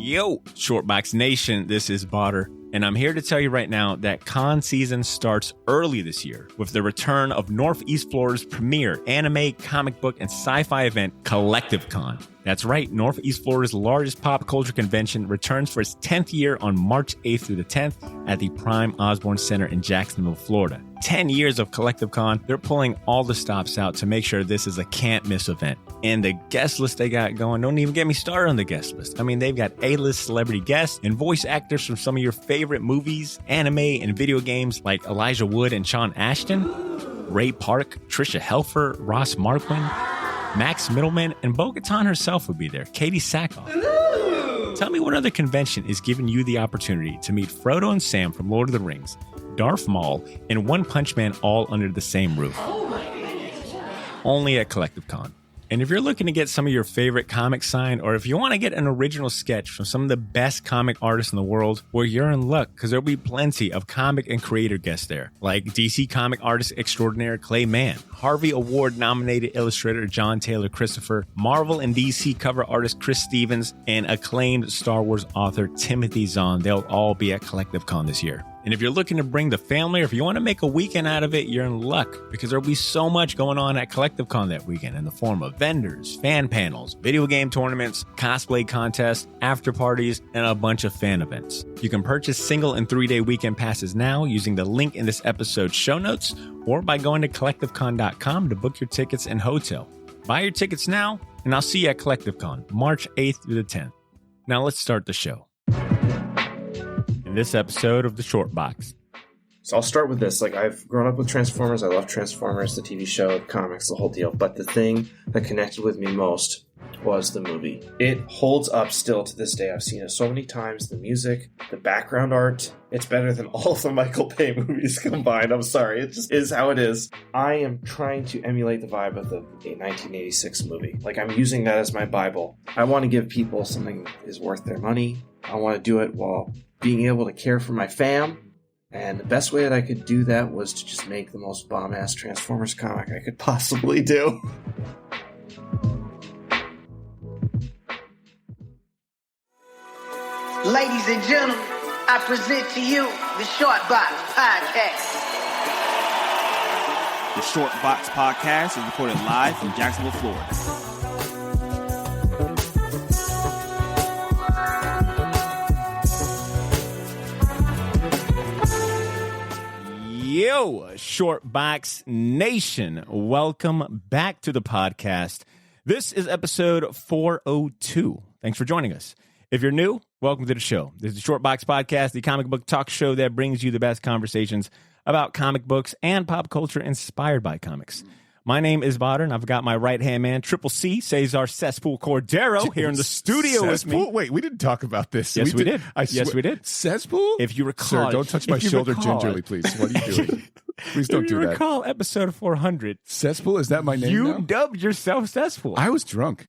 Yo, Shortbox Nation, this is Botter, and I'm here to tell you right now that con season starts early this year with the return of Northeast Florida's premier anime, comic book, and sci-fi event, Collective Con. That's right, Northeast Florida's largest pop culture convention returns for its 10th year on March 8th through the 10th at the Prime Osborne Center in Jacksonville, Florida. 10 years of Collective Con, they're pulling all the stops out to make sure this is a can't-miss event. And the guest list they got going, don't even get me started on the guest list. I mean, they've got A-list celebrity guests and voice actors from some of your favorite movies, anime, and video games like Elijah Wood and Sean Ashton, Ray Park, Trisha Helfer, Ross Marquand, Max Middleman, and Bo-Katan herself will be there, Katie Sackhoff. Tell me what other convention is giving you the opportunity to meet Frodo and Sam from Lord of the Rings, Darth Maul, and One Punch Man all under the same roof. Only at Collective Con. And if you're looking to get some of your favorite comics signed, or if you want to get an original sketch from some of the best comic artists in the world, well, you're in luck, because there'll be plenty of comic and creator guests there, like DC comic artist extraordinaire Clay Mann, Harvey Award-nominated illustrator John Taylor Christopher, Marvel and DC cover artist Chris Stevens, and acclaimed Star Wars author Timothy Zahn. They'll all be at Collective Con this year. And if you're looking to bring the family, or if you want to make a weekend out of it, you're in luck, because there'll be so much going on at Collective Con that weekend in the form of vendors, fan panels, video game tournaments, cosplay contests, after parties, and a bunch of fan events. You can purchase single and 3-day weekend passes now using the link in this episode's show notes, or by going to collectivecon.com to book your tickets and hotel. Buy your tickets now, and I'll see you at Collective Con, March 8th through the 10th. Now let's start the show. In this episode of The Short Box. So I'll start with this. Like, I've grown up with Transformers. I love Transformers, the TV show, the comics, the whole deal. But the thing that connected with me most was the movie. It holds up still to this day. I've seen it so many times. The music, the background art, it's better than all of the Michael Bay movies combined. I'm sorry. It just is how it is. I am trying to emulate the vibe of the 1986 movie. Like, I'm using that as my Bible. I want to give people something that is worth their money. I want to do it while being able to care for my fam. And the best way that I could do that was to just make the most bomb-ass Transformers comic I could possibly do. Ladies and gentlemen, I present to you the Short Box Podcast. The Short Box Podcast is recorded live from Jacksonville, Florida. Yo, Shortbox Nation. Welcome back to the podcast. This is episode 402. Thanks for joining us. If you're new, welcome to the show. This is the Shortbox Podcast, the comic book talk show that brings you the best conversations about comic books and pop culture inspired by comics. My name is Botter, and I've got my right-hand man, Triple C, Cesar Cesspool Cordero, here in the studio with me. Wait, we didn't talk about this. Yes, we did. Yes, we did. Cesspool? If you recall... Sir, don't touch my shoulder gingerly, please. What are you doing? Please don't do that. If you recall episode 400... Cesspool? Is that my name You now? dubbed yourself Cesspool. I was drunk.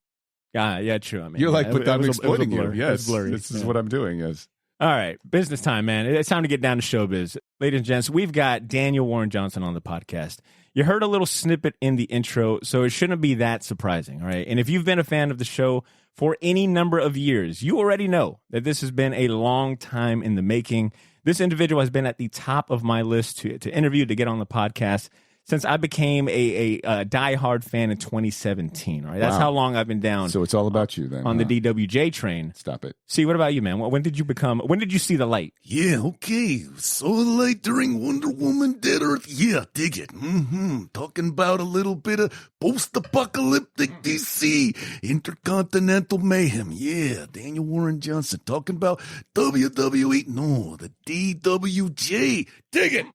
Yeah, true. I mean, You're like, but I'm exploiting you. Yes, this is what I'm doing, yes. All right, business time, man. It's time to get down to showbiz. Ladies and gents, we've got Daniel Warren Johnson on the podcast. You heard a little snippet in the intro, so it shouldn't be that surprising, all right? And if you've been a fan of the show for any number of years, you already know that this has been a long time in the making. This individual has been at the top of my list to interview, to get on the podcast, since I became a diehard fan in 2017. All right, that's how long I've been down. So it's all about you then. On the DWJ train. Stop it. See, what about you, man? When did you see the light? Yeah, okay. Saw the light during Wonder Woman Dead Earth. Yeah, dig it. Talking about a little bit of post-apocalyptic DC. Intercontinental mayhem. Yeah, Daniel Warren Johnson talking about WWE. No, the DWJ. Dig it.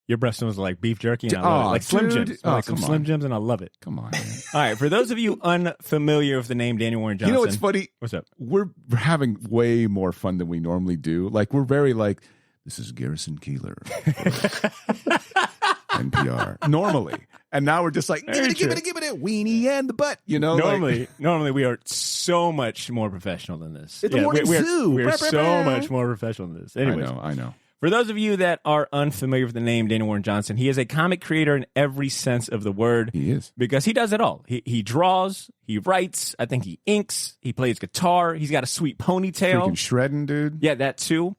Your breast smells like beef jerky, and I love it. Like Slim Jims. Like some Slim Jims, and I love it. Come on, man. All right, for those of you unfamiliar with the name Daniel Warren Johnson. You know what's funny? What's up? We're having way more fun than we normally do. Like, we're very like, this is Garrison Keillor. NPR. Normally. And now we're just like, give it, weenie and the butt. You know? Normally we are so much more professional than this. It's the morning zoo. We're so much more professional than this. Anyways. I know. For those of you that are unfamiliar with the name Daniel Warren Johnson, he is a comic creator in every sense of the word. He is. Because he does it all. He draws, he writes, I think he inks, he plays guitar, he's got a sweet ponytail. Freaking shredding, dude. Yeah, that too.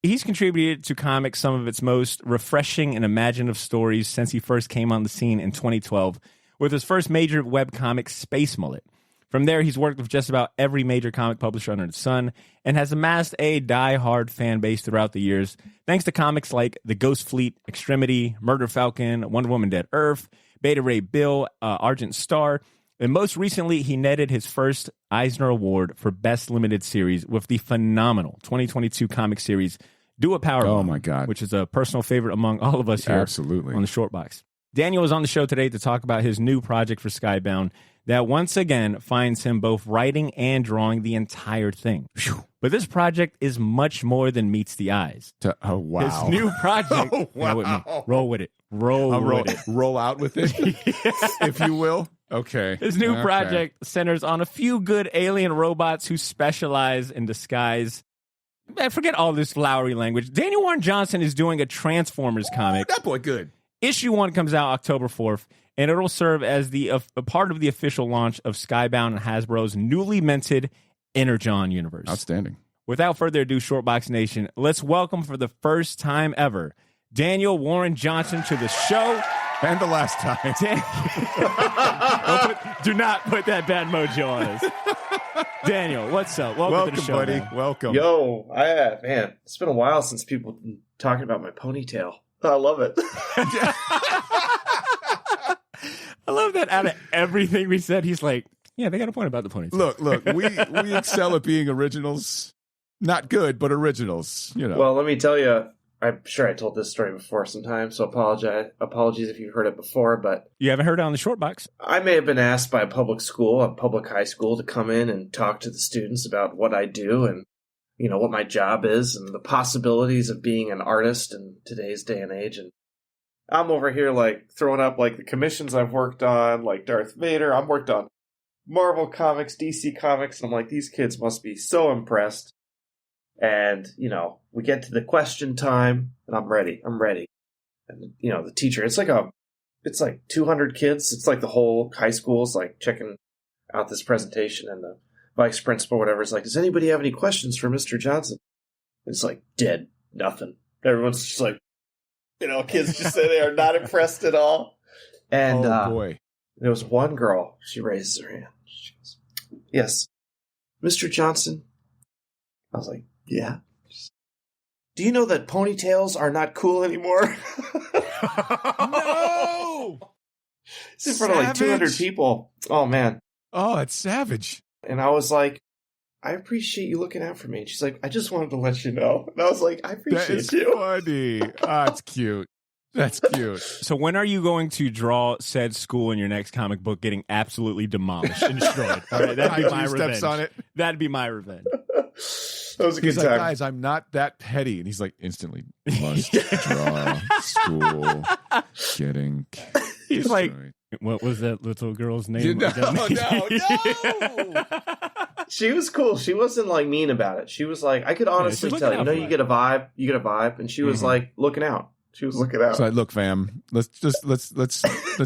He's contributed to comics some of its most refreshing and imaginative stories since he first came on the scene in 2012 with his first major webcomic, Space Mullet. From there, he's worked with just about every major comic publisher under the sun and has amassed a die-hard fan base throughout the years, thanks to comics like The Ghost Fleet, Extremity, Murder Falcon, Wonder Woman Dead Earth, Beta Ray Bill, Argent Star, and most recently, he netted his first Eisner Award for Best Limited Series with the phenomenal 2022 comic series, Do a Power Oh, Bomb, my God. which is a personal favorite among all of us here Absolutely. on the Short Box. Daniel is on the show today to talk about his new project for Skybound that once again finds him both writing and drawing the entire thing. But this project is much more than meets the eyes. Oh, wow. His new project. Oh, Bear with me. wow. Roll with it. Roll with it. Roll out with it, if you will. Okay. His new Okay. project centers on a few good alien robots who specialize in disguise. Man, forget all this flowery language. Daniel Warren Johnson is doing a Transformers comic. That boy good. Issue 1 comes out October 4th, and it'll serve as a part of the official launch of Skybound and Hasbro's newly minted Energon universe. Outstanding. Without further ado, Shortbox Nation, let's welcome for the first time ever Daniel Warren Johnson to the show. And the last time. Do not put that bad mojo on us. Daniel, what's up? Welcome to the show, buddy. man. Welcome. Yo, man, it's been a while since people have been talking about my ponytail. I love it. I love that out of everything we said, he's like, yeah, they got a point about the ponytail. Look, we excel at being originals. Not good, but originals, you know. Well, let me tell you, I'm sure I told this story before sometime, so apologies if you've heard it before, but You haven't heard it on the Short Box? I may have been asked by a public high school, to come in and talk to the students about what I do and, you know, what my job is and the possibilities of being an artist in today's day and age. And I'm over here, like, throwing up, like, the commissions I've worked on, like Darth Vader. I've worked on Marvel Comics, DC Comics, and I'm like, these kids must be so impressed. And, you know, we get to the question time, and I'm ready. And, you know, the teacher, it's like 200 kids. It's like the whole high school is, like, checking out this presentation, and the vice principal, whatever, is like, does anybody have any questions for Mr. Johnson? And it's like, dead. Nothing. Everyone's just like, you know, kids just say they are not impressed at all. And, oh, boy. There was one girl. She raises her hand. She goes, yes, Mr. Johnson. I was like, yeah. Do you know that ponytails are not cool anymore? No! It's in front of like 200 Savage. people. Oh, man. Oh, it's savage. And I was like, I appreciate you looking out for me. And she's like, I just wanted to let you know. And I was like, I That appreciate is you. funny. Oh, it's cute. That's cute. So when are you going to draw said school in your next comic book getting absolutely demolished and destroyed? All right, that'd be my Kaiju revenge. steps on it. That'd be my revenge. That was a good He's like, time. guys, I'm not that petty. And he's like, instantly, must draw school getting He's like, destroyed. what was that little girl's name? No, again? no. She was cool. She wasn't like mean about it. She was like, I could honestly she's tell, looking you out know, for you get a vibe. And she was like looking out. She was looking out. So look, fam, let's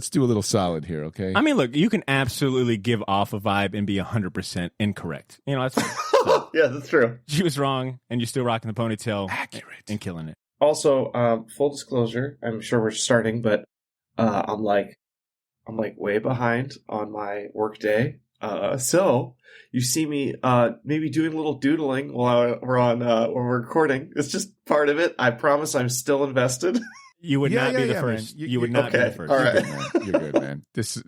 do a little solid here, okay? I mean, look, you can absolutely give off a vibe and be 100% incorrect. You know, that's fine. So, Yeah, that's true. she was wrong, and you're still rocking the ponytail Accurate. and killing it. Also, full disclosure, I'm sure we're starting, but I'm like way behind on my work day. So you see me maybe doing a little doodling while we're recording. It's just part of it. I promise I'm still invested. You would not be the man. first. You would not be okay. the first. All right. You're good, man. You're good, man. This is,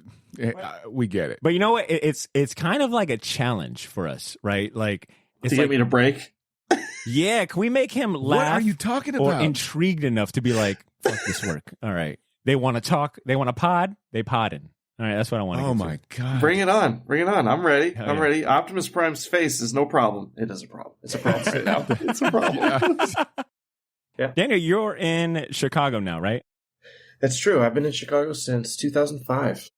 we get it. But you know what? It's kind of like a challenge for us, right? Like, it's To get like, me to break. yeah, can we make him laugh? What are you talking or about? intrigued enough to be like, fuck this work. All right. They want to talk. They want to pod. They podding. All right. That's what I want to Oh my god! Bring it on. I'm ready. Hell I'm yeah. ready. Optimus Prime's face is no problem. It is a problem. It's a problem right now. It's a problem. Daniel, you're in Chicago now, right? That's true. I've been in Chicago since 2005.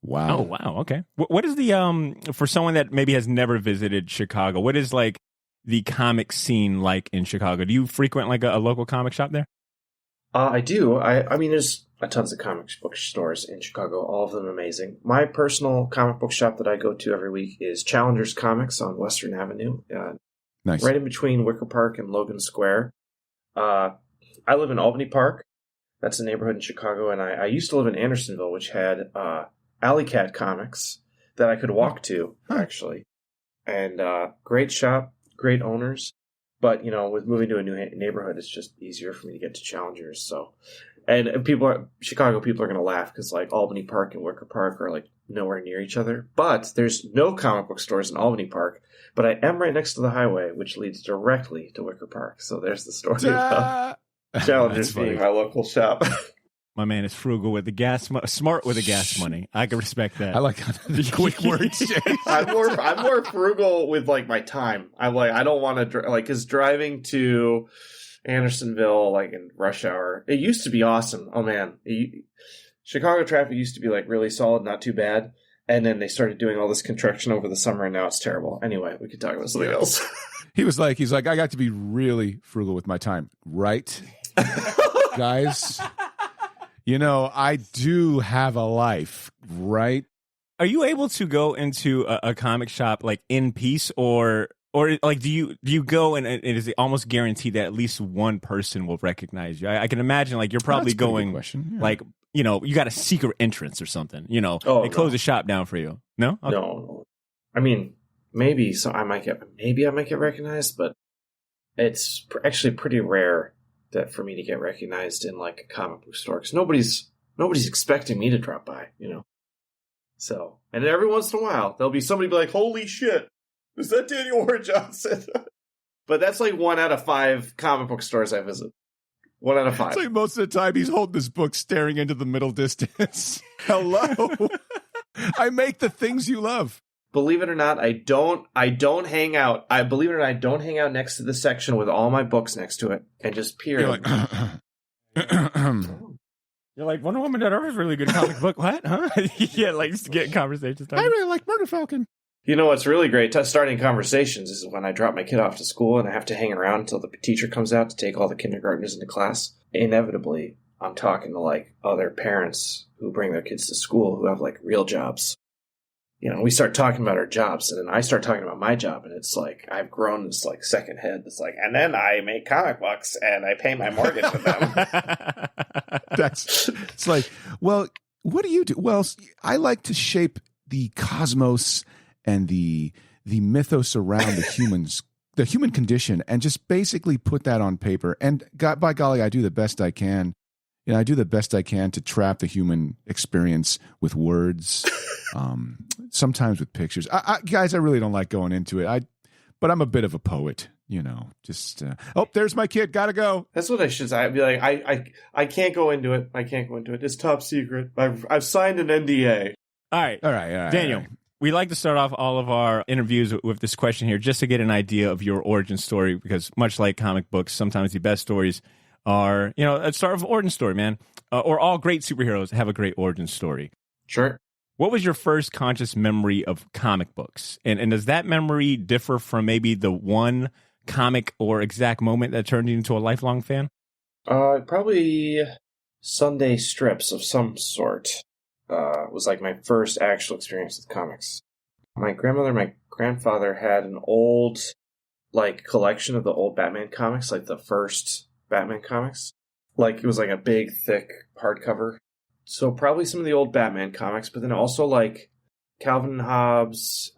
Wow. Oh, wow. Okay. What is the, for someone that maybe has never visited Chicago, what is like the comic scene like in Chicago? Do you frequent like a local comic shop there? I do. I mean, there's tons of comic book stores in Chicago, all of them amazing. My personal comic book shop that I go to every week is Challengers Comics on Western Avenue, Nice. right in between Wicker Park and Logan Square. I live in Albany Park. That's a neighborhood in Chicago, and I used to live in Andersonville, which had Alley Cat Comics that I could walk to, actually. And great shop, great owners. But, with moving to a new neighborhood, it's just easier for me to get to Challengers. So, and Chicago people are going to laugh because, like, Albany Park and Wicker Park are, like, nowhere near each other. But there's no comic book stores in Albany Park. But I am right next to the highway, which leads directly to Wicker Park. So there's the story about Challengers being my local shop. My man is frugal with the gas, smart with the gas money. I can respect that. I like the quick words. I'm more frugal with like my time. I don't want to because driving to Andersonville like in rush hour, it used to be awesome. Oh man, Chicago traffic used to be like really solid, not too bad. And then they started doing all this construction over the summer, and now it's terrible. Anyway, we could talk about something else. He's like, I got to be really frugal with my time, right, guys? I do have a life, right? Are you able to go into a comic shop like in peace, or like do you go and it is almost guaranteed that at least one person will recognize you? I can imagine like you're probably going like you got a secret entrance or something. They close the shop down for you. No, okay. No. I mean, maybe I might get recognized, but it's actually pretty rare that for me to get recognized in like a comic book store because nobody's expecting me to drop by, So, and every once in a while there'll be somebody be like, "Holy shit, is that Daniel Warren Johnson?" But that's like 1 out of 5 comic book stores I visit. 1 out of 5. It's like most of the time he's holding this book, staring into the middle distance. Hello, I make the things you love. Believe it or not, I don't hang out. I don't hang out next to the section with all my books next to it and just peer. You're like, you're like Wonder Woman Dead Earth is a really good comic book. What? Huh? Yeah, like just get conversations started. I really like Murder Falcon. What's really great starting conversations is when I drop my kid off to school and I have to hang around until the teacher comes out to take all the kindergartners into class. Inevitably, I'm talking to like other parents who bring their kids to school who have like real jobs. We start talking about our jobs, and then I start talking about my job, and it's like I've grown this like second head. It's like, and then I make comic books, and I pay my mortgage with them. It's like, well, what do you do? Well, I like to shape the cosmos and the mythos around the human condition, and just basically put that on paper. And by golly, I do the best I can. I do the best I can to trap the human experience with words, sometimes with pictures. Guys, I really don't like going into it. But I'm a bit of a poet, Just there's my kid. Gotta go. That's what I should say. I'd be like, I can't go into it. It's top secret. I've signed an NDA. All right, Daniel. We like to start off all of our interviews with this question here, just to get an idea of your origin story, because much like comic books, sometimes the best stories are, a start of origin story, man. Or all great superheroes have a great origin story. Sure. What was your first conscious memory of comic books? And does that memory differ from maybe the one comic or exact moment that turned you into a lifelong fan? Probably Sunday strips of some sort. Was like my first actual experience with comics. My grandmother, my grandfather had an old like collection of the old Batman comics, like the first Batman comics. Like it was like a big, thick hardcover. So probably some of the old Batman comics, but then also like Calvin and Hobbes,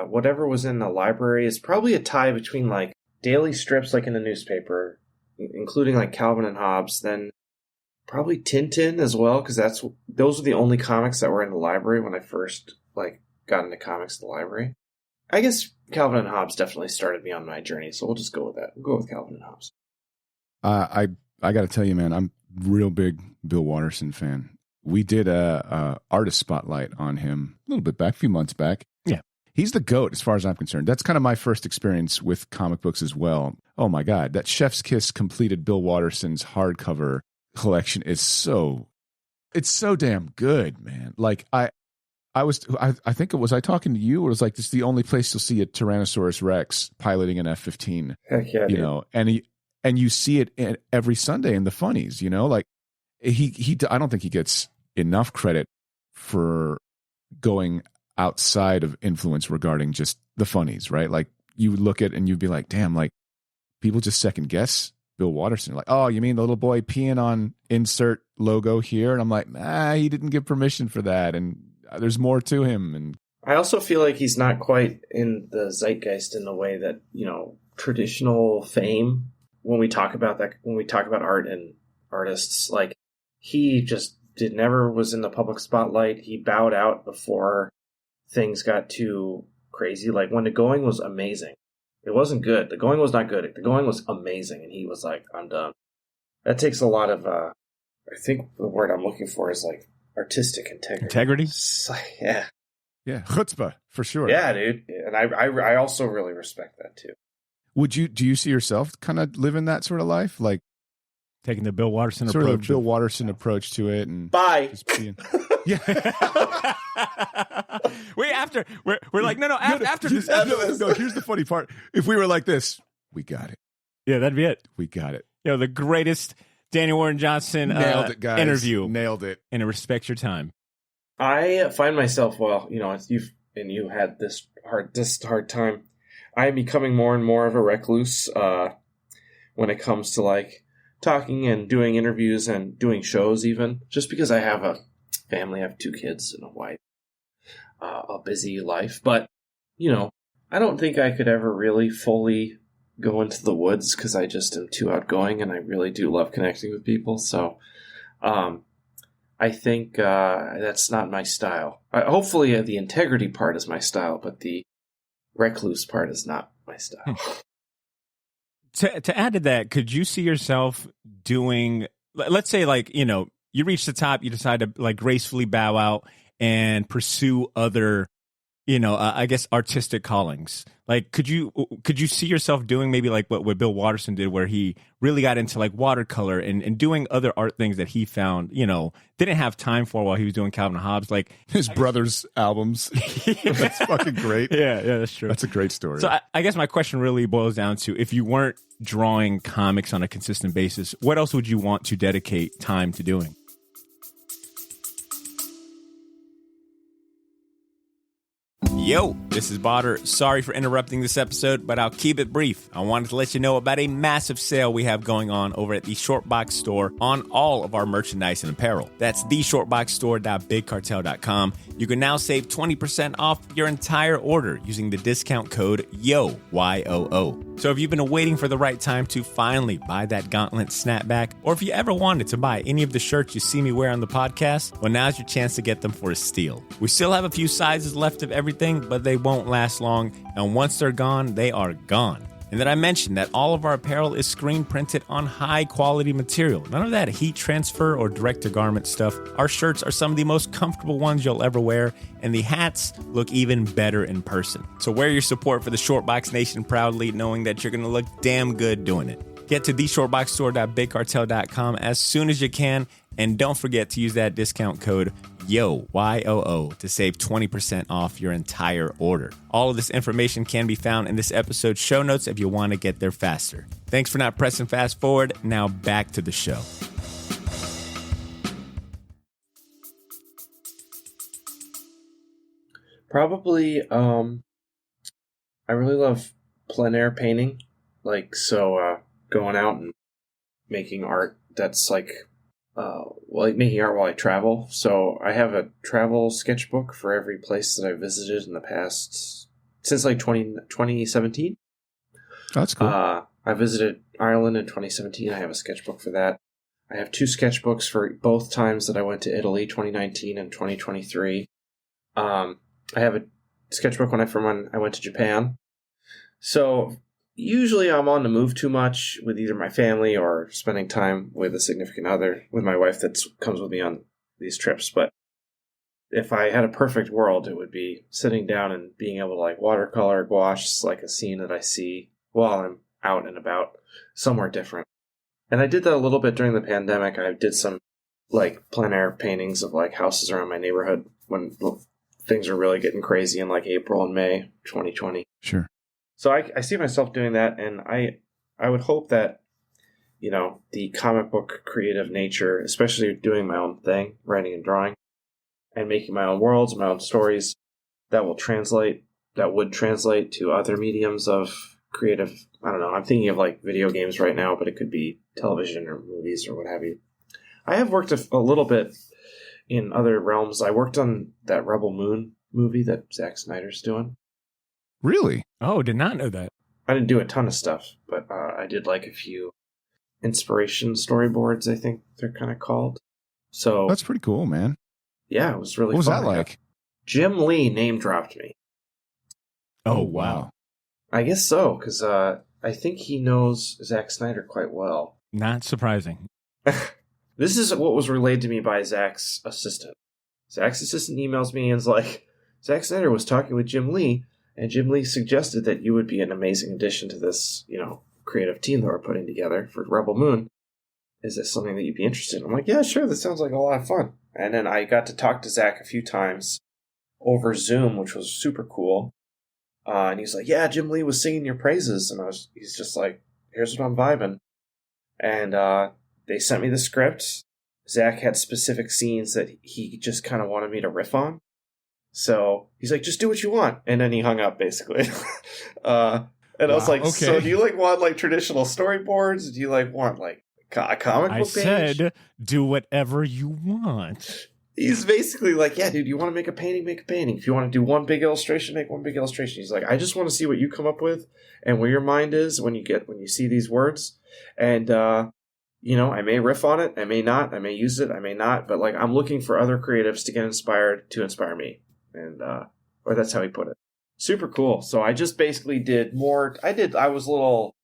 whatever was in the library is probably a tie between like daily strips like in the newspaper, including like Calvin and Hobbes, then probably Tintin as well, because those were the only comics that were in the library when I first like got into comics in the library. I guess Calvin and Hobbes definitely started me on my journey, so we'll just go with that. We'll go with Calvin and Hobbes. I got to tell you, man, I'm a real big Bill Watterson fan. We did a artist spotlight on him a little bit back, a few months back. Yeah. He's the GOAT as far as I'm concerned. That's kind of my first experience with comic books as well. Oh my God, that Chef's Kiss completed Bill Watterson's hardcover collection is so damn good, man. Like I think it was I talking to you. It was like this is the only place you'll see a Tyrannosaurus Rex piloting an F-15. Heck yeah, you know, and you see it every Sunday in the funnies. You know, like he I don't think he gets enough credit for going outside of influence regarding just the funnies, right? Like you would look at and you'd be like, damn, like people just second guess Bill Watterson. Like, oh, you mean the little boy peeing on insert logo here? And I'm like, he didn't give permission for that. And there's more to him. And I also feel like he's not quite in the zeitgeist in the way that, you know, traditional fame, when we talk about art and artists, like he just never was in the public spotlight. He bowed out before things got too crazy. Like when the going was amazing, it wasn't good. The going was not good. The going was amazing. And he was like, I'm done. That takes a lot of, I think the word I'm looking for is like artistic integrity. Yeah. Yeah. Chutzpah for sure. Yeah, dude. And I also really respect that too. Do you see yourself kind of living that sort of life? Like taking the Bill Watterson sort approach. Of Bill Watterson approach to it. And bye. Just being, yeah. Wait, we're like, no, after this. No, here's the funny part. If we were like this, we got it. Yeah, that'd be it. We got it. You know, the greatest Daniel Warren Johnson Nailed it, guys. Interview. Nailed it. And respect your time. I find myself, well, you know, you had this hard time. I am becoming more and more of a recluse when it comes to like talking and doing interviews and doing shows, even just because I have a family, I have 2 kids and a wife, a busy life. But you know, I don't think I could ever really fully go into the woods because I just am too outgoing, and I really do love connecting with people. So I think that's not my style. Hopefully the integrity part is my style, but the recluse part is not my style. To add to that, could you see yourself doing, let's say, like, you know, you reach the top, you decide to like gracefully bow out and pursue other, you know, I guess artistic callings. Like, could you see yourself doing maybe like what Bill Watterson did, where he really got into like watercolor and doing other art things that he found, you know, didn't have time for while he was doing Calvin and Hobbes, like his brother's albums. That's fucking great. Yeah, that's true. That's a great story. So I guess my question really boils down to, if you weren't drawing comics on a consistent basis, what else would you want to dedicate time to doing? Yo, this is Botter. Sorry for interrupting this episode, but I'll keep it brief. I wanted to let you know about a massive sale we have going on over at the Shortbox store on all of our merchandise and apparel. That's theshortboxstore.bigcartel.com. You can now save 20% off your entire order using the discount code YOO, Y-O-O. So if you've been waiting for the right time to finally buy that gauntlet snapback, or if you ever wanted to buy any of the shirts you see me wear on the podcast, well, now's your chance to get them for a steal. We still have a few sizes left of everything, but they won't last long, and once they're gone, they are gone. And then I mentioned that all of our apparel is screen printed on high quality material. None of that heat transfer or direct to garment stuff. Our shirts are some of the most comfortable ones you'll ever wear, and the hats look even better in person. So wear your support for the Shortbox Nation proudly, knowing that you're going to look damn good doing it. Get to theshortboxstore.bigcartel.com as soon as you can, and don't forget to use that discount code YOO, Y-O-O, to save 20% off your entire order. All of this information can be found in this episode's show notes if you want to get there faster. Thanks for not pressing fast forward. Now back to the show. Probably, I really love plein air painting. Like, so, going out and making art that's like making art while I travel. So I have a travel sketchbook for every place that I visited in the past, since like 2017. That's cool. I visited Ireland in 2017. I have a sketchbook for that. I have 2 sketchbooks for both times that I went to Italy, 2019 and 2023. I have a sketchbook when I went to Japan. So usually I'm on the move too much with either my family or spending time with a significant other, with my wife that comes with me on these trips. But if I had a perfect world, it would be sitting down and being able to like watercolor, gouache, like a scene that I see while I'm out and about somewhere different. And I did that a little bit during the pandemic. I did some like plein air paintings of like houses around my neighborhood when things are really getting crazy in like April and May 2020. Sure. So I see myself doing that, and I would hope that, you know, the comic book creative nature, especially doing my own thing, writing and drawing, and making my own worlds, my own stories, that would translate to other mediums of creative. I don't know. I'm thinking of like video games right now, but it could be television or movies or what have you. I have worked a little bit in other realms. I worked on that Rebel Moon movie that Zack Snyder's doing. Really? Oh, did not know that. I didn't do a ton of stuff, but I did like a few inspiration storyboards, I think they're kind of called. So That's pretty cool, man. yeah, it was really What was fun. that like? Jim Lee name dropped me. Oh, wow. I guess so, because I think he knows Zack Snyder quite well. Not surprising. This is what was relayed to me by Zack's assistant. Zack's assistant emails me and is like, Zack Snyder was talking with Jim Lee, and Jim Lee suggested that you would be an amazing addition to this, you know, creative team that we're putting together for Rebel Moon. Is this something that you'd be interested in? I'm like, yeah, sure, that sounds like a lot of fun. And then I got to talk to Zack a few times over Zoom, which was super cool. And he's like, yeah, Jim Lee was singing your praises. And he's just like, here's what I'm vibing. And they sent me the script. Zack had specific scenes that he just kind of wanted me to riff on. So he's like, just do what you want. And then he hung up, basically. And I was like, okay. so do you like want like traditional storyboards? Do you like want like a comic book I page? said, do whatever you want. He's basically like, yeah, dude, you want to make a painting, make a painting. If you want to do one big illustration, make one big illustration. He's like, I just want to see what you come up with and where your mind is when you see these words. And, you know, I may riff on it. I may not. I may use it. I may not. But like, I'm looking for other creatives to get inspired to inspire me. And, or that's how he put it. Super cool. So I just basically did more. I did a little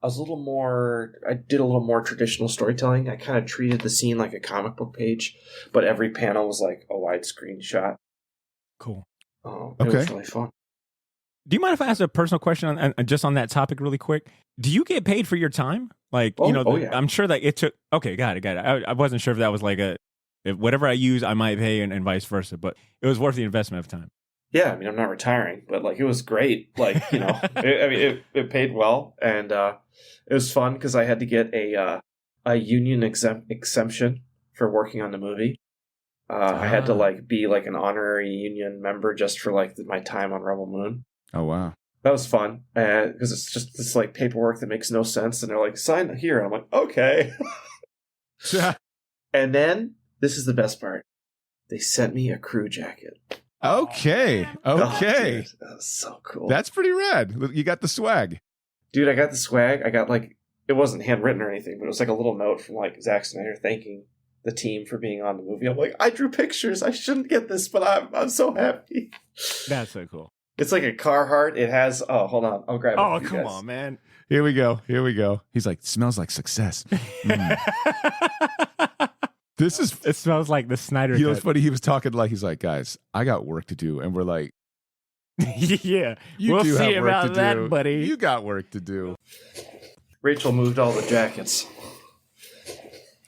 more traditional storytelling. I kind of treated the scene like a comic book page, but every panel was like a widescreen shot. Cool. It was really fun. Do you mind if I ask a personal question on just on that topic really quick? Do you get paid for your time? Like, yeah. I'm sure that it took. Okay, got it. I wasn't sure if that was like if whatever I use, I might pay and vice versa, but it was worth the investment of time. Yeah, I mean, I'm not retiring, but like it was great. Like, you know, it paid well, and it was fun because I had to get a union exemption for working on the movie. I had to like be like an honorary union member just for like my time on Rebel Moon. Oh, wow. That was fun because it's just this like paperwork that makes no sense, and they're like, sign here. And I'm like, okay. And then this is the best part. They sent me a crew jacket. Okay. Oh, dude, that was so cool. That's pretty rad. You got the swag. Dude, I got the swag. I got like, it wasn't handwritten or anything, but it was like a little note from like Zack Snyder thanking the team for being on the movie. I'm like, I drew pictures. I shouldn't get this, but I'm so happy. That's so cool. It's like a Carhartt. It has, oh, hold on. I'll grab it. Oh, for you come guys. on, man. Here we go. He's like, smells like success. This is, It smells like the Snyder you know, it's cut. funny. He was talking like, he's like, guys, I got work to do. And we're like, Yeah, you we'll do see have work about to that, do. buddy. You got work to do. Rachel moved all the jackets.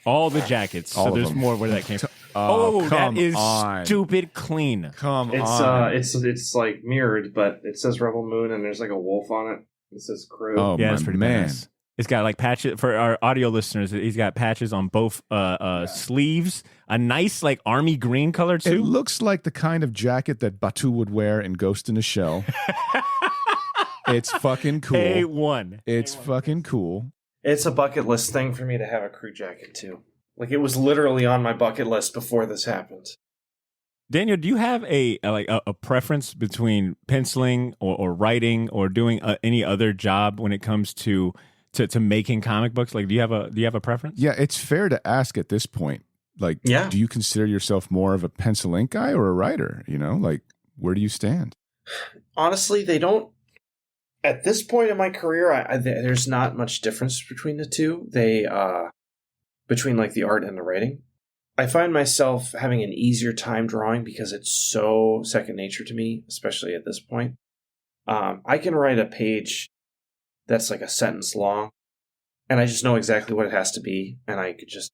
All the jackets. All so of there's them. more where that came from. Oh, that come is on. stupid clean. Come It's on. it's like mirrored, but it says Rebel Moon and there's like a wolf on it. It says crew. Oh, Yeah, my it's pretty man. badass. It's got like patches for our audio listeners. He's got patches on both sleeves. A nice like army green color It too. looks like the kind of jacket that Batu would wear in Ghost in a Shell. It's fucking cool. A1. It's fucking cool. It's a bucket list thing for me to have a crew jacket too. Like it was literally on my bucket list before this happened. Daniel, do you have a preference between penciling or writing or doing any other job when it comes to making comic books? Like, do you have a preference? Yeah, it's fair to ask at this point. Like, Yeah. do you consider yourself more of a pencil ink guy or a writer? You know, like, where do you stand? Honestly, they don't. At this point in my career, there's not much difference between the two. Between like the art and the writing. I find myself having an easier time drawing because it's so second nature to me, especially at this point. I can write a page that's like a sentence long, and I just know exactly what it has to be, and I could just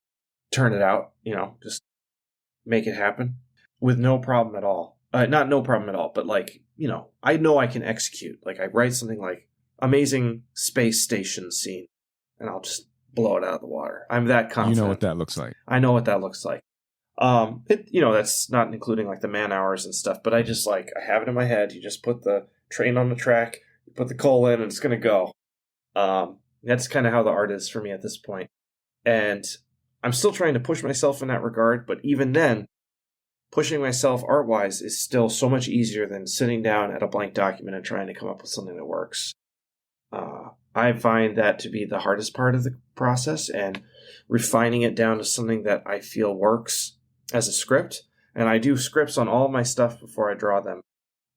turn it out, you know, just make it happen with no problem at all. not no problem at all, but like, I know I can execute. Like I write something like amazing space station scene and I'll just blow it out of the water. I'm that confident. You know what that looks like. I know what that looks like. That's not including like the man hours and stuff, but I just like, I have it in my head. You just put the train on the track, you put the coal in and it's going to go. That's kind of how the art is for me at this point. And I'm still trying to push myself in that regard, but even then, pushing myself art-wise is still so much easier than sitting down at a blank document and trying to come up with something that works. I find that to be the hardest part of the process, and refining it down to something that I feel works as a script. And I do scripts on all of my stuff before I draw them.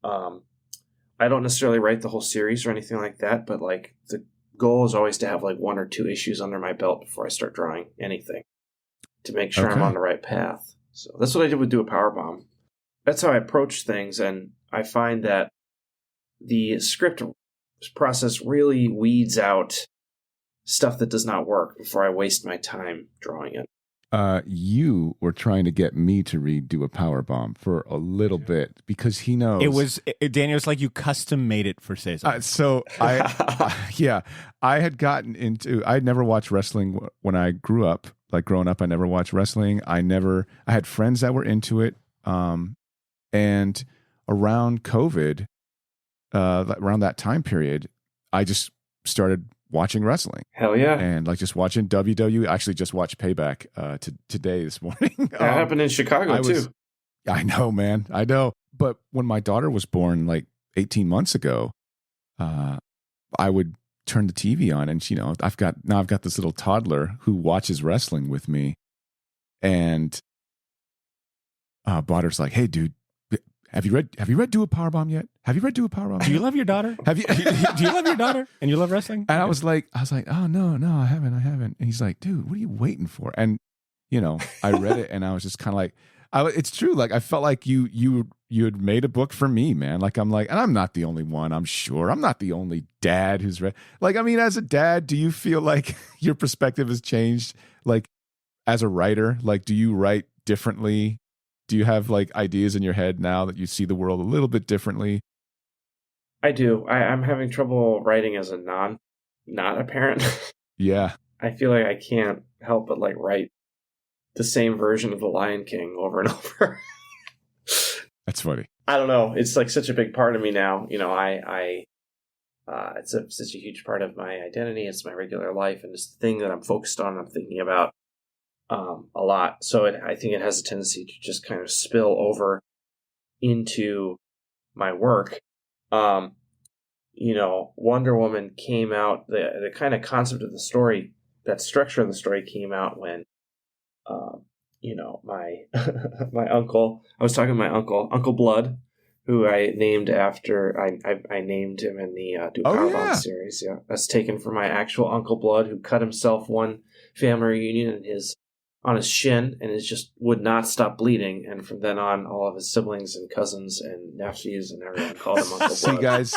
I don't necessarily write the whole series or anything like that, but like the goal is always to have like 1 or 2 issues under my belt before I start drawing anything to make sure I'm on the right path. So that's what I did with Do a Powerbomb. That's how I approach things, and I find that the script process really weeds out stuff that does not work before I waste my time drawing it. You were trying to get me to read Do a Powerbomb for a little bit because he knows It was Daniel's like you custom made it for Cesar. So I had gotten into. I had never watched wrestling when I grew up. Like growing up, I never watched wrestling. I had friends that were into it. And around COVID, around that time period, I just started watching wrestling. Hell yeah. And like just watching WWE. I actually just watched Payback today, this morning. That happened in Chicago too. I know, man. I know. But when my daughter was born like 18 months ago, I would turn the TV on and, I've got this little toddler who watches wrestling with me. And Bodder's like, hey, dude, have you read Do a Powerbomb yet? Have you read Do a Powerbomb? Do you love your daughter? Do you love your daughter? And you love wrestling? And I was like, oh, no, I haven't. And he's like, dude, what are you waiting for? And, I read it and I was just kind of like, it's true. Like, I felt like you had made a book for me, man. Like, and I'm not the only one, I'm sure. I'm not the only dad who's read. Like, I mean, as a dad, do you feel like your perspective has changed? Like, as a writer, like, do you write differently? Do you have like ideas in your head now that you see the world a little bit differently? I do. I'm having trouble writing as a not a parent. Yeah. I feel like I can't help but like write the same version of The Lion King over and over. That's funny. I don't know. It's like such a big part of me now. It's such a huge part of my identity. It's my regular life, and it's the thing that I'm focused on. I'm thinking about a lot. So I think it has a tendency to just kind of spill over into my work. Wonder Woman came out. The kind of concept of the story, that structure of the story, came out when my uncle, I was talking to my Uncle Blood, who I named after, I named him in the Do Powerbomb series. Yeah. That's taken from my actual Uncle Blood, who cut himself one family reunion on his shin and just would not stop bleeding. And from then on, all of his siblings and cousins and nephews and everyone called him Uncle Blood. See, guys,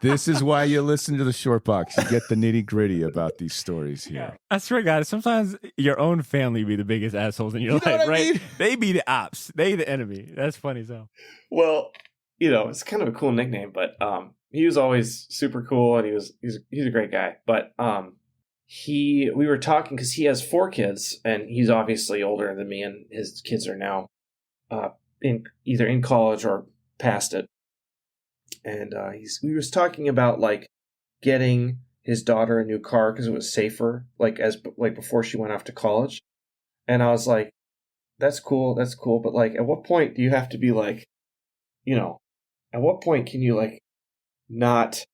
this is why you listen to the Short Box. You get the nitty gritty about these stories here. Yeah. I swear, guys, sometimes your own family be the biggest assholes in your life, right? Mean? They be the ops. They the enemy. That's funny as hell. Well, it's kind of a cool nickname, but he was always super cool, and he's a great guy. But we were talking because he has 4 kids, and he's obviously older than me, and his kids are now either in college or past it. And we was talking about like getting his daughter a new car because it was safer, like before she went off to college. And I was like, that's cool, but like, at what point do you have to be like, at what point can you like not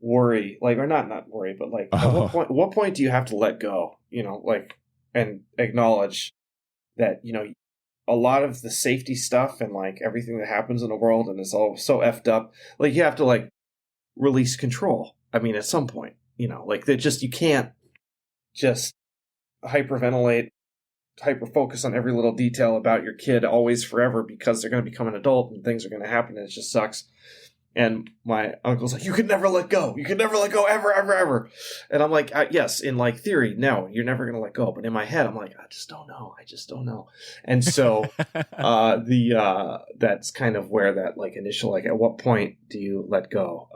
worry, like, or not worry, but like, at what point do you have to let go, and acknowledge that, a lot of the safety stuff and like everything that happens in the world and it's all so effed up, like you have to like release control. I mean, at some point, like you can't just hyperventilate, hyper-focus on every little detail about your kid always forever because they're going to become an adult and things are going to happen and it just sucks. And my uncle's like, you could never let go. You could never let go ever, ever, ever. And I'm like, yes, in like theory, no, you're never going to let go. But in my head, I'm like, I just don't know. And so that's kind of where that like initial, like at what point do you let go?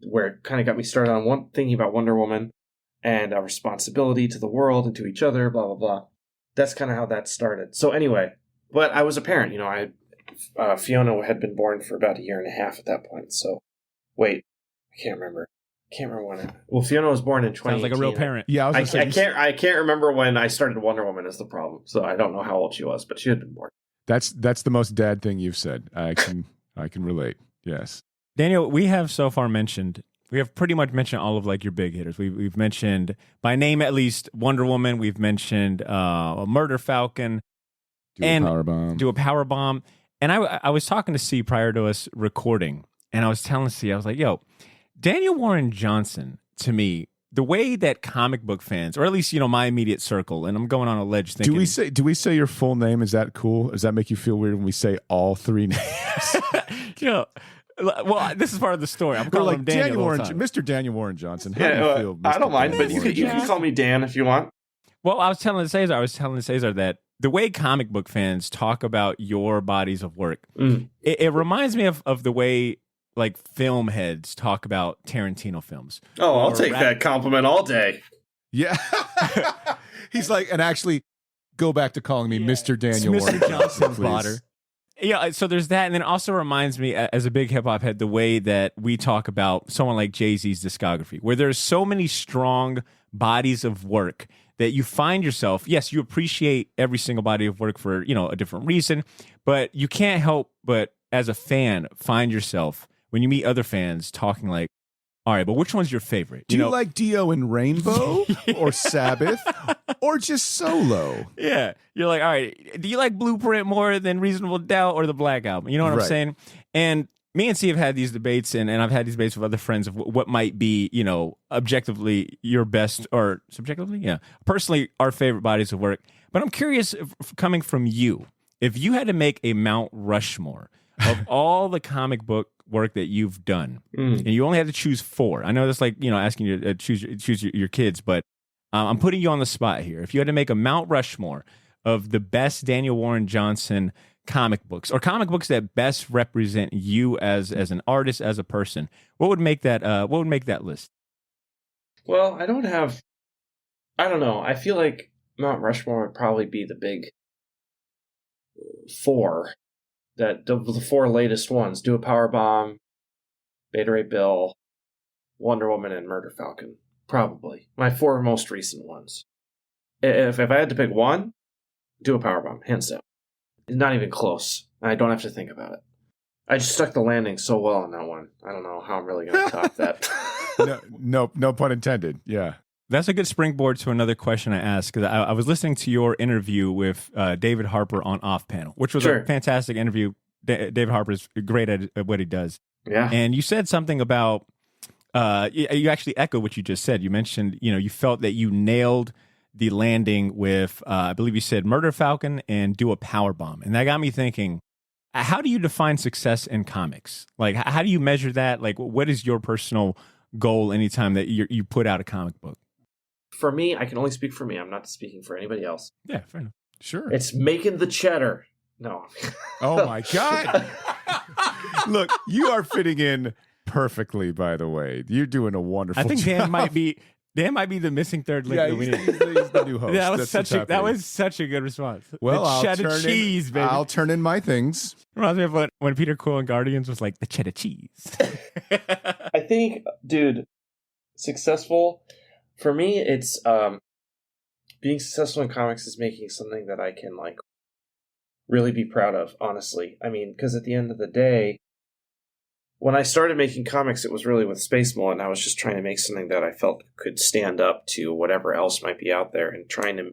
Where it kind of got me started on thinking about Wonder Woman and our responsibility to the world and to each other, blah, blah, blah. That's kind of how that started. So anyway, but I was a parent, Fiona had been born for about a year and a half at that point. So, wait, I can't remember when. Well, Fiona was born in 2018. Sounds like a real parent. Yeah, I can't remember when I started Wonder Woman is the problem. So I don't know how old she was, but she had been born. That's the most dad thing you've said. I can relate. Yes, Daniel, we have pretty much mentioned all of like your big hitters. We've mentioned by name at least Wonder Woman. We've mentioned Murder Falcon, do a power bomb. And I was talking to C prior to us recording, and I was telling C, I was like, yo, Daniel Warren Johnson, to me, the way that comic book fans, or at least, my immediate circle, and I'm going on a ledge thinking. Do we say your full name? Is that cool? Does that make you feel weird when we say all three names? Well, this is part of the story. I'm calling him Daniel Warren, Mr. Daniel Warren Johnson. How do you feel, Mr. I don't mind, but you Warren can call me Dan if you want. Well, I was telling Cesar that the way comic book fans talk about your bodies of work, it reminds me of the way like film heads talk about Tarantino films. Oh, I'll take that compliment all day. Yeah. He's like, and actually go back to calling me Mr. Daniel Warren Johnson, please. Blotter. Yeah, so there's that, and then it also reminds me, as a big hip-hop head, the way that we talk about someone like Jay-Z's discography, where there's so many strong bodies of work that you find yourself, yes, you appreciate every single body of work for, a different reason, but you can't help but, as a fan, find yourself, when you meet other fans, talking like, all right, but which one's your favorite? Do you like Dio and Rainbow or Sabbath or just Solo? Yeah. You're like, all right, do you like Blueprint more than Reasonable Doubt or the Black Album? You know what I'm saying? And me and Steve have had these debates, and I've had these debates with other friends of what might be, objectively your best, or subjectively, personally, our favorite bodies of work. But I'm curious, coming from you, if you had to make a Mount Rushmore of all the comic book work that you've done, and you only had to choose 4. I know that's like, asking you to choose your kids, but I'm putting you on the spot here. If you had to make a Mount Rushmore of the best Daniel Warren Johnson comic books, or comic books that best represent you as an artist, as a person, what would make that list? Well, I don't know. I feel like Mount Rushmore would probably be the big 4. The 4 latest ones: Do a Power Bomb, Beta Ray Bill, Wonder Woman, and Murder Falcon. Probably my 4 most recent ones. If I had to pick one, Do a Power Bomb, hands down. Not even close. I don't have to think about it. I just stuck the landing so well on that one. I don't know how I'm really going to top that. No pun intended. Yeah. That's a good springboard to another question I asked, because I was listening to your interview with David Harper on Off Panel, which was a fantastic interview. David Harper is great at what he does. Yeah. And you said something about, you actually echoed what you just said. You mentioned, you felt that you nailed the landing with, I believe you said Murder Falcon and Do a Power Bomb. And that got me thinking, how do you define success in comics? Like, how do you measure that? Like, what is your personal goal anytime that you put out a comic book? For me, I can only speak for me. I'm not speaking for anybody else. Yeah, fair enough. Sure. It's making the cheddar. No. Oh, my God. Look, you are fitting in perfectly, by the way. You're doing a wonderful job. I think Dan might be the missing third link that we need. He's the new host. That was such a good response. Well, the cheddar cheese, baby. I'll turn in my things. Reminds me of when Peter Quill in Guardians was like, the cheddar cheese. I think, dude, successful... For me, it's being successful in comics is making something that I can really be proud of, honestly. I mean, because at the end of the day, when I started making comics, it was really with Space Mullet, and I was just trying to make something that I felt could stand up to whatever else might be out there, and trying to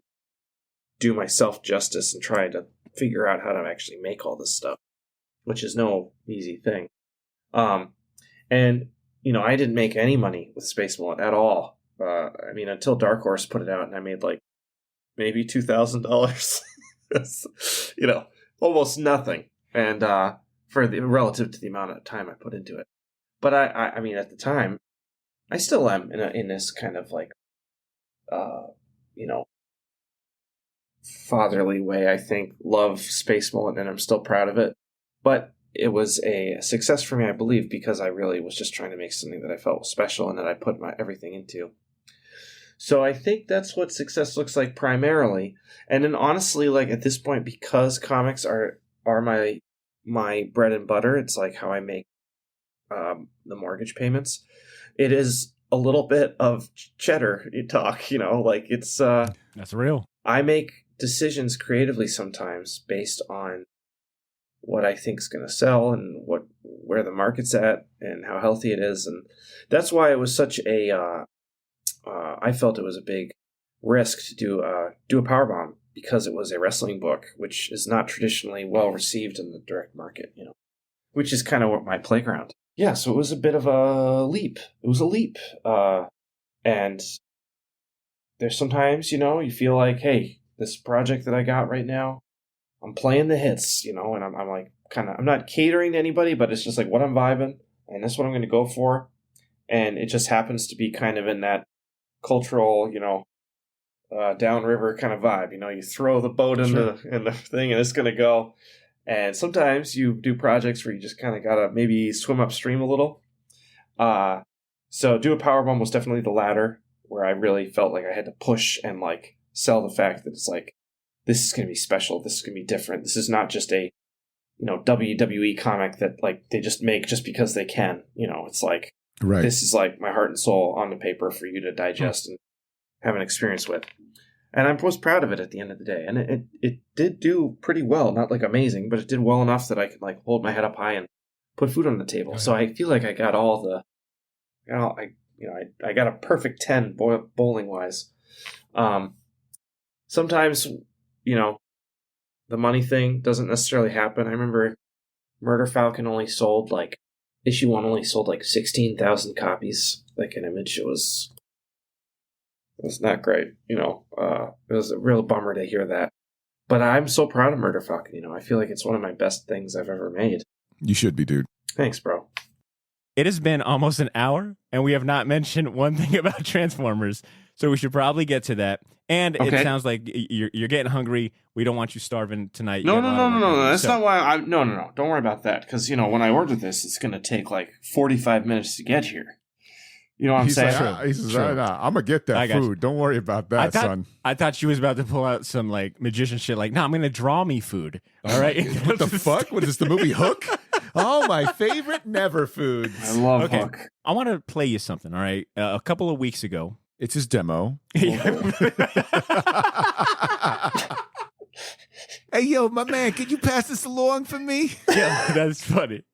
do myself justice and try to figure out how to actually make all this stuff, which is no easy thing. And, I didn't make any money with Space Mullet at all. Until Dark Horse put it out, and I made maybe $2,000. Almost nothing. And relative to the amount of time I put into it. But I mean, at the time, I still am in this kind of like, you know, fatherly way. I think love Space Mullet, and I'm still proud of it. But it was a success for me, I believe, because I really was just trying to make something that I felt was special and that I put my everything into. So I think that's what success looks like primarily. And then honestly, like at this point, because comics are my bread and butter, it's like how I make the mortgage payments. It is a little bit of cheddar talk, you know, like it's that's real. I make decisions creatively sometimes based on what I think is going to sell and where the market's at and how healthy it is. And that's why it was such a I felt it was a big risk to do a powerbomb, because it was a wrestling book, which is not traditionally well received in the direct market, you know, which is kind of what my playground. Yeah, so it was a bit of a leap. It was a leap. And there's sometimes, you know, you feel like, hey, this project that I got right now, I'm playing the hits, you know, and I'm like I'm not catering to anybody, but it's just like what I'm vibing, and that's what I'm going to go for. And it just happens to be kind of in that cultural, you know, downriver kind of vibe. You know, you throw the boat in the thing and it's going to go. And sometimes you do projects where you just kind of got to maybe swim upstream a little. So do a powerbomb was definitely the latter, where I really felt like I had to push and like sell the fact that it's like, this is going to be special. This is going to be different. This is not just a, you know, WWE comic that like they just make just because they can. You know, it's like, Right. This is like my heart and soul on the paper for you to digest and have an experience with. And I was proud of it at the end of the day. And it did do pretty well. Not like amazing, but it did well enough that I could like hold my head up high and put food on the table. Oh, yeah. So I feel like I got I got a perfect 10 bowling wise. Sometimes, you know, the money thing doesn't necessarily happen. I remember Murder Falcon issue 1 only sold like 16,000 copies, like an image. It was not great, you know. It was a real bummer to hear that. But I'm so proud of Murder Falcon, you know. I feel like it's one of my best things I've ever made. You should be, dude. Thanks, bro. It has been almost an hour, and we have not mentioned one thing about Transformers, so we should probably get to that. And okay. It sounds like you're getting hungry. We don't want you starving tonight. No. That's not why. No. Don't worry about that. Because, you know, when I order this, it's going to take like 45 minutes to get here. You know what I'm saying? He says, I'm going to get that food. Don't worry about that, son. I thought she was about to pull out some like magician shit. Like, no, I'm going to draw me food. All right. What the fuck? What is the movie Hook? Oh, my favorite never foods. I love Hook. I want to play you something. All right. A couple of weeks ago. It's his demo. Hey, yo, my man, can you pass this along for me? Yeah, that's funny.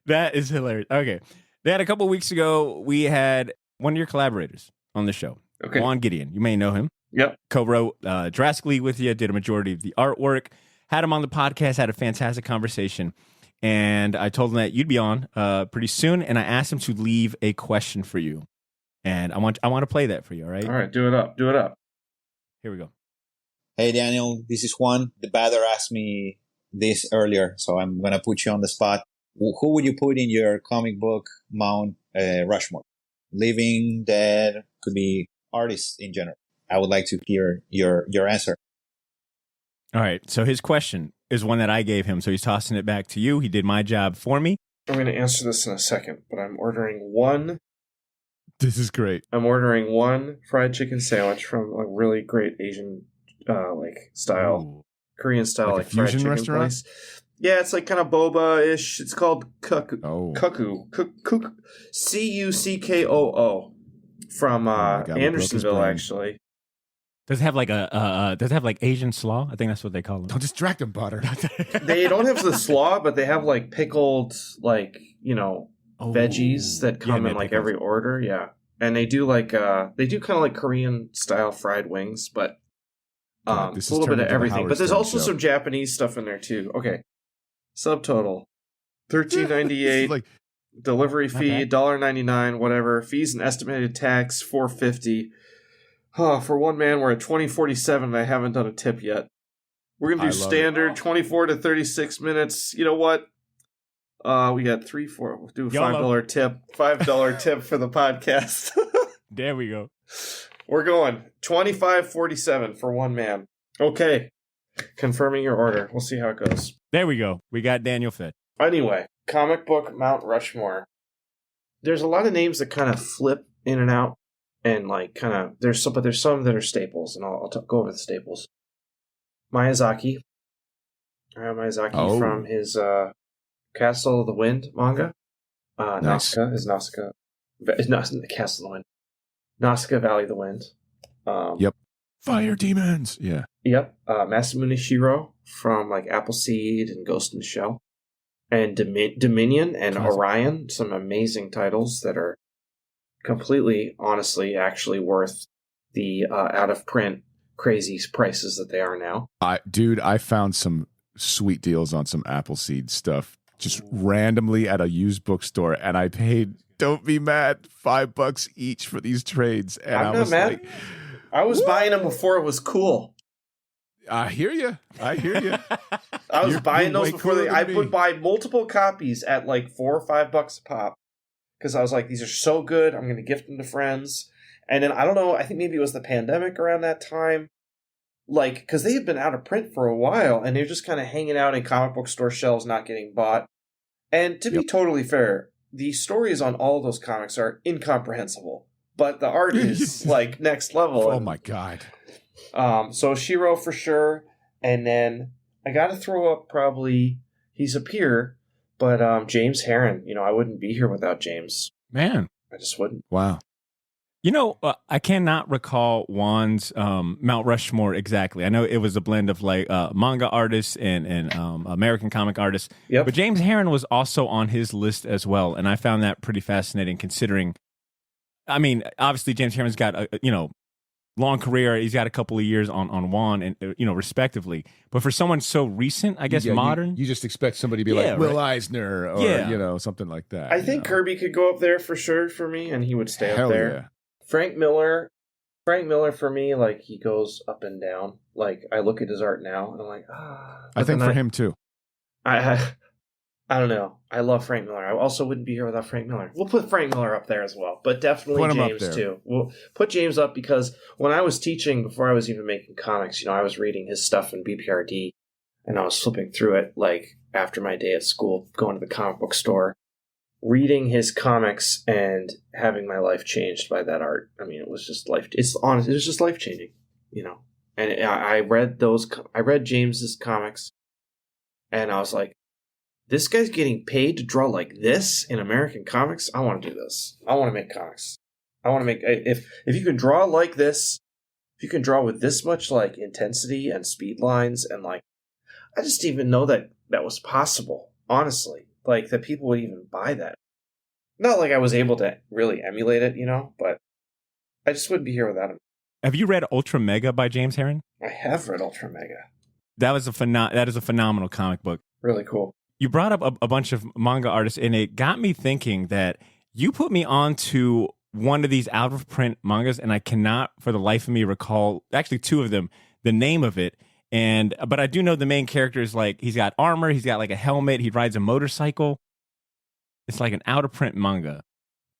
That is hilarious. Okay. They had a couple of weeks ago, we had one of your collaborators on the show. Okay. Juan Gideon. You may know him. Yep. Co-wrote Jurassic League with you, did a majority of the artwork, had him on the podcast, had a fantastic conversation. And I told him that you'd be on pretty soon, and I asked him to leave a question for you. And I want to play that for you, all right? All right, do it up. Here we go. Hey, Daniel, this is Juan. The Badder asked me this earlier, so I'm going to put you on the spot. Who would you put in your comic book Mount Rushmore? Living, dead, could be artists in general. I would like to hear your answer. All right, so his question is one that I gave him, so he's tossing it back to you. He did my job for me. I'm going to answer this in a second, but I'm ordering one. This is great. I'm ordering one fried chicken sandwich from a really great Asian, style, Korean style, like fried chicken restaurant place. Yeah, it's like kind of boba-ish. It's called Cuckoo. Cuckoo from Andersonville, actually. Does it have like Asian slaw? I think that's what they call them. Don't distract them, Butter. They don't have the slaw, but they have like pickled, veggies that come in like every order. Yeah. And they do kind of like Korean style fried wings, but it's a little bit of everything. But there's also some Japanese stuff in there too. Okay. Subtotal $13.98. Delivery fee $1.99, whatever. Fees and estimated tax $4.50. For one man, we're at $20.47 and I haven't done a tip yet. We're gonna do standard 24 to 36 minutes. You know what? We got 3, 4. We'll do a YOLO. $5 tip. $5 tip for the podcast. There we go. We're going $25.47 for one man. Okay. Confirming your order. We'll see how it goes. There we go. We got Daniel Fit. Anyway, comic book Mount Rushmore. There's a lot of names that kind of flip in and out, and like kind of there's some that are staples, and I'll go over the staples. Miyazaki. Miyazaki from his Castle of the Wind manga. Nice. Nausicaa is Nausicaa. Castle of the Wind. Nausicaa Valley of the Wind. Yep. Fire demons. Yeah. Yep. Masamune Shiro from like Appleseed and Ghost in the Shell. And Dominion and Classic. Orion. Some amazing titles that are completely, honestly, actually worth the out-of-print crazy prices that they are now. I found some sweet deals on some Appleseed stuff just randomly at a used bookstore, and I paid, don't be mad, $5 each for these trades. And I'm I not was mad. like, I was buying them before it was cool. I hear you. I was You're buying those way before cooler I than would me. buy multiple copies at like $4 or $5 a pop because I was like, these are so good. I'm going to gift them to friends. And then I don't know. I think maybe it was the pandemic around that time. Like, because they had been out of print for a while and they're just kind of hanging out in comic book store shelves, not getting bought. And to be totally fair, the stories on all those comics are incomprehensible, but the art is like next level. Oh my God. So Shiro for sure. And then I got to throw up probably, he's a peer, but James Herron. I wouldn't be here without James. Man. I just wouldn't. Wow. I cannot recall Juan's Mount Rushmore exactly. I know it was a blend of like manga artists and American comic artists. Yep. But James Herron was also on his list as well, and I found that pretty fascinating. Considering, I mean, obviously James Herron's got a long career. He's got a couple of years on Juan and respectively. But for someone so recent, I guess modern, You just expect somebody to be like Will Eisner or something like that. I think Kirby could go up there for sure for me, and he would stay Hell up there. yeah. Frank Miller for me, like he goes up and down. Like I look at his art now, and I'm like, I think for him too. I don't know. I love Frank Miller. I also wouldn't be here without Frank Miller. We'll put Frank Miller up there as well, but definitely Put him up James there. too. We'll put James up because when I was teaching, before I was even making comics, I was reading his stuff in BPRD, and I was flipping through it like after my day at school, going to the comic book store, reading his comics and having my life changed by that art. I mean, it was just life. It's honest. It was just life changing, And I read James's comics, and I was like, this guy's getting paid to draw like this in American comics. I want to do this. I want to make comics. I want to make if you can draw like this, if you can draw with this much like intensity and speed lines and like, I just didn't even know that was possible. Honestly. Like, that people would even buy that. Not like I was able to really emulate it, but I just wouldn't be here without him. Have you read Ultra Mega by James Herron? I have read Ultra Mega. That is a phenomenal comic book. Really cool. You brought up a bunch of manga artists, and it got me thinking that you put me onto one of these out-of-print mangas, and I cannot, for the life of me, recall, actually two of them, the name of it. But I do know the main character is like, he's got armor, he's got like a helmet, he rides a motorcycle. It's like an out-of-print manga.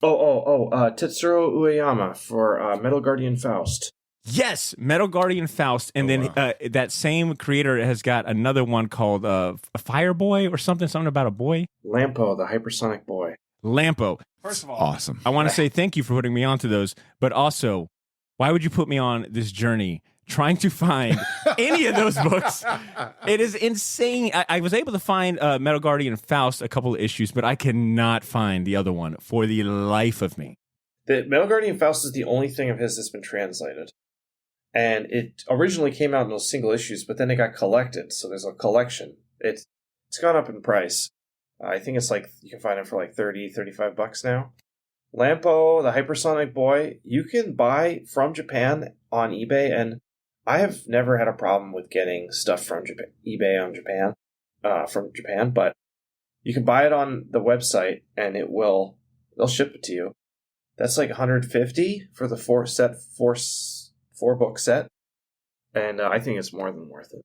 Tetsuro Ueyama for Metal Guardian Faust. Yes, Metal Guardian Faust. And that same creator has got another one called a Fire Boy or something about a boy. Lampo, the hypersonic boy. Lampo. First of all, awesome. I want to say thank you for putting me onto those, but also, why would you put me on this journey trying to find any of those books? It is insane. I was able to find Metal Guardian Faust, a couple of issues, but I cannot find the other one for the life of me. The Metal Guardian Faust is the only thing of his that's been translated. And it originally came out in those single issues, but then it got collected, so there's a collection. It's gone up in price. I think it's like, you can find it for like $30, $35 now. Lampo, the hypersonic boy, you can buy from Japan on eBay, and I have never had a problem with getting stuff from eBay on Japan, from Japan, but you can buy it on the website, and they'll ship it to you. That's like $150 for the four book set, and I think it's more than worth it.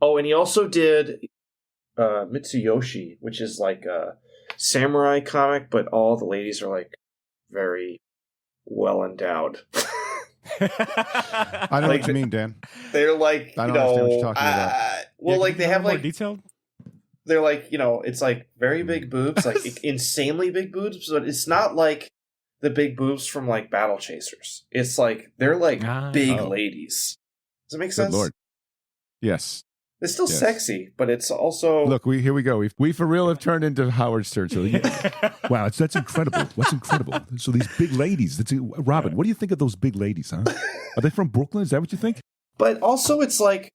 Oh, and he also did Mitsuyoshi, which is like a samurai comic, but all the ladies are like very well endowed. I know what you mean, Dan. They're like, I don't understand what you're talking about. Well, like they have more like detailed. They're like, it's like very big boobs, like insanely big boobs, but it's not like the big boobs from like Battle Chasers. It's like they're like big ladies. Does it make sense? Good Lord. Yes. It's still sexy, but it's also Look. Here we go. We for real have turned into Howard Stern. So, wow, that's incredible. What's incredible? So these big ladies. Robin, what do you think of those big ladies? Huh? Are they from Brooklyn? Is that what you think? But also, it's like,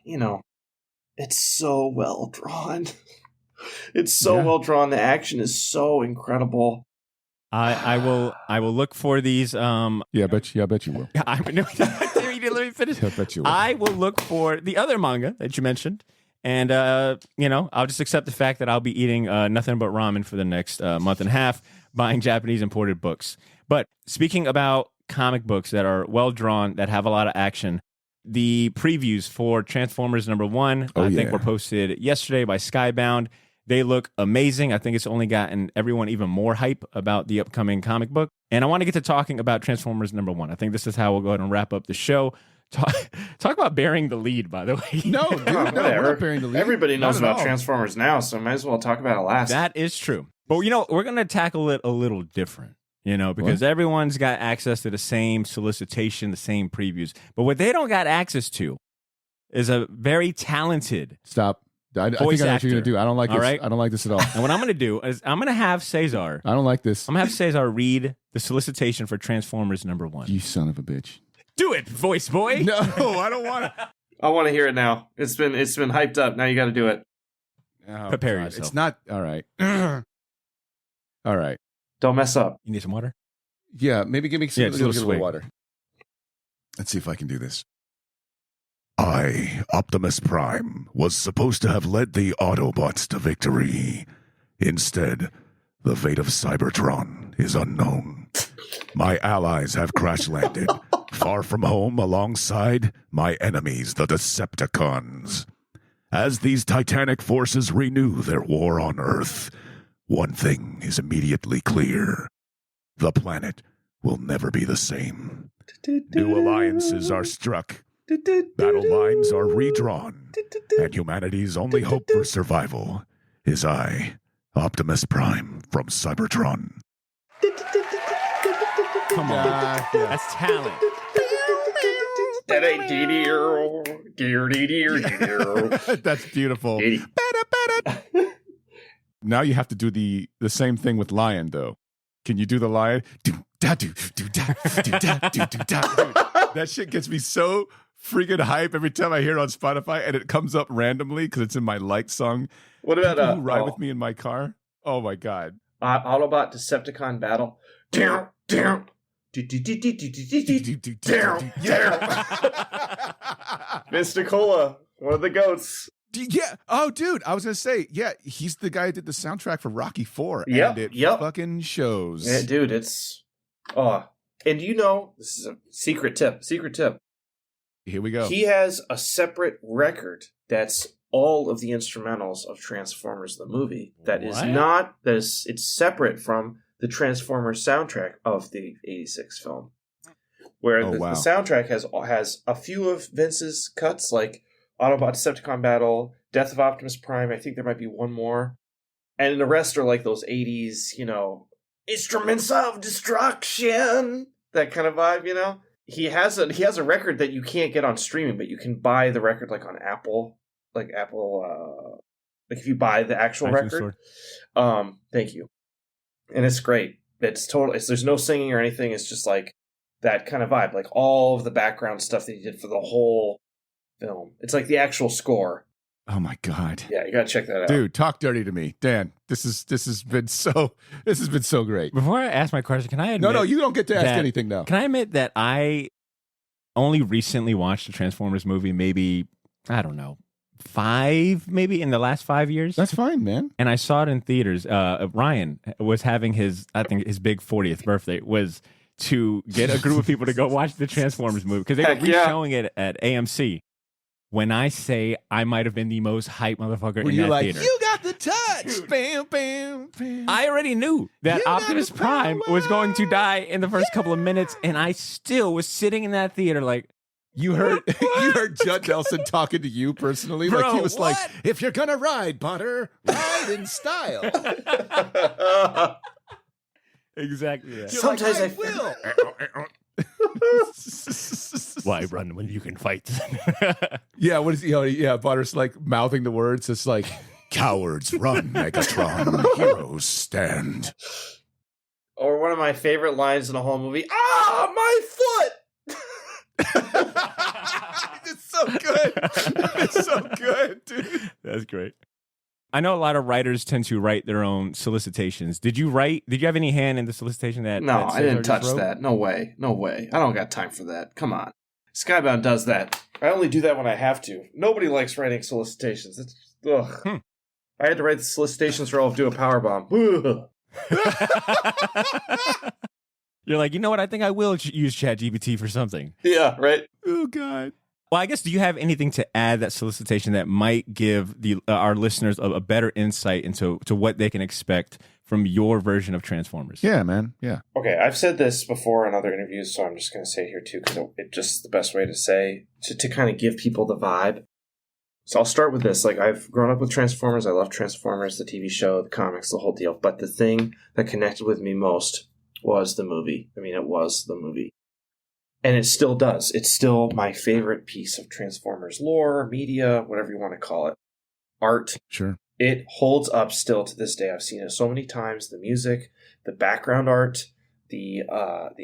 it's so well drawn. It's so well drawn. The action is so incredible. I will look for these. Yeah, I bet you will. Let me finish. I bet you will. I will look for the other manga that you mentioned, and I'll just accept the fact that I'll be eating nothing but ramen for the next month and a half, buying Japanese imported books. But speaking about comic books that are well drawn, that have a lot of action, the previews for Transformers #1, I think were posted yesterday by Skybound. They look amazing. I think it's only gotten everyone even more hype about the upcoming comic book. And I want to get to talking about Transformers #1. I think this is how we'll go ahead and wrap up the show. Talk about bearing the lead, by the way. No, dude, we're not bearing the lead. Everybody knows about Transformers now, so might as well talk about it last. That is true. But, we're going to tackle it a little different, because everyone's got access to the same solicitation, the same previews. But what they don't got access to is a very talented Stop. I think I know what you're going to do. I don't like this. Right? I don't like this at all. And what I'm going to do is I'm going to have Cesar. I don't like this. I'm going to have Cesar read the solicitation for Transformers #1. You son of a bitch. Do it, voice boy. No, I don't want to. I want to hear it now. It's been hyped up. Now you got to do it. Oh, Prepare God. yourself. It's not all right. All right. Don't mess up. You need some water? Yeah, maybe give me some a little water. Let's see if I can do this. I, Optimus Prime, was supposed to have led the Autobots to victory. Instead, the fate of Cybertron is unknown. My allies have crash-landed, far from home alongside my enemies, the Decepticons. As these titanic forces renew their war on Earth, one thing is immediately clear. The planet will never be the same. New alliances are struck. Battle lines are redrawn, and humanity's only hope for survival is I, Optimus Prime from Cybertron. Come on. That's talent. That's beautiful. Now you have to do the same thing with Lion, though. Can you do the Lion? That shit gets me so freaking hype every time I hear it on Spotify, and it comes up randomly because it's in my liked song. What about People who ride with me in my car? Oh my god! Autobot Decepticon battle. Mr. Cola, one of the goats. Yeah. Oh, dude. I was gonna say, yeah, he's the guy who did the soundtrack for Rocky IV, and it fucking shows. Yeah, dude, it's and this is a secret tip. Here we go. He has a separate record that's all of the instrumentals of Transformers the movie. It's separate from the Transformers soundtrack of the 86 film. Where the soundtrack has a few of Vince's cuts, like Autobot Decepticon Battle, Death of Optimus Prime, I think there might be one more. And the rest are like those 80s, instruments of destruction, that kind of vibe, He has a record that you can't get on streaming, but you can buy the record like on Apple, like if you buy the actual record. Thank you. And it's great. It's there's no singing or anything. It's just like that kind of vibe, like all of the background stuff that he did for the whole film. It's like the actual score. Oh my god! Yeah, you gotta check that out, dude. Talk dirty to me, Dan. This has been so great. Before I ask my question, can I admit? No, you don't get to ask anything now. Can I admit that I only recently watched the Transformers movie? Maybe, I don't know, 5 maybe in the last 5 years. That's fine, man. And I saw it in theaters. Ryan was having his big 40th birthday was to get a group of people to go watch the Transformers movie because they were re-showing it at AMC. when I say I might have been the most hyped motherfucker Were in you that like, theater. you got the touch? Bam, bam, bam. I already knew that You got Optimus the Prime power. was going to die in the first couple of minutes, and I still was sitting in that theater like, You heard Judd Nelson talking to you personally? Bro, like he was like, what? if you're gonna ride, Butter, ride in style. exactly that. Sometimes I will. Why run when you can fight? Yeah, what is yeah, Butter's like mouthing the words. It's like, cowards run, Megatron, heroes stand. Or one of my favorite lines in the whole movie. Ah, my foot. It's so good. It's so good, dude. That's great. I know a lot of writers tend to write their own solicitations. Did you have any hand in the solicitation that? No, that I didn't Cesar just touch wrote? that. No way. No way. I don't got time for that. Come on. Skybound does that. I only do that when I have to. Nobody likes writing solicitations. It's, ugh. I had to write the solicitations for all of Do a Powerbomb. Ugh. You're like, you know what? I think I will use ChatGPT for something. Yeah, right? Oh God. Well, I guess, do you have anything to add that solicitation that might give the our listeners a better insight into what they can expect from your version of Transformers? Yeah, man. Yeah. Okay, I've said this before in other interviews, so I'm just going to say it here too, because it's just the best way to say, to kind of give people the vibe. So I'll start with this. Like, I've grown up with Transformers. I love Transformers, the TV show, the comics, the whole deal. But the thing that connected with me most was the movie. I mean, it was the movie. And it still does. It's still my favorite piece of Transformers lore, media, whatever you want to call it. Art. Sure. It holds up still to this day. I've seen it so many times. The music, the background art, the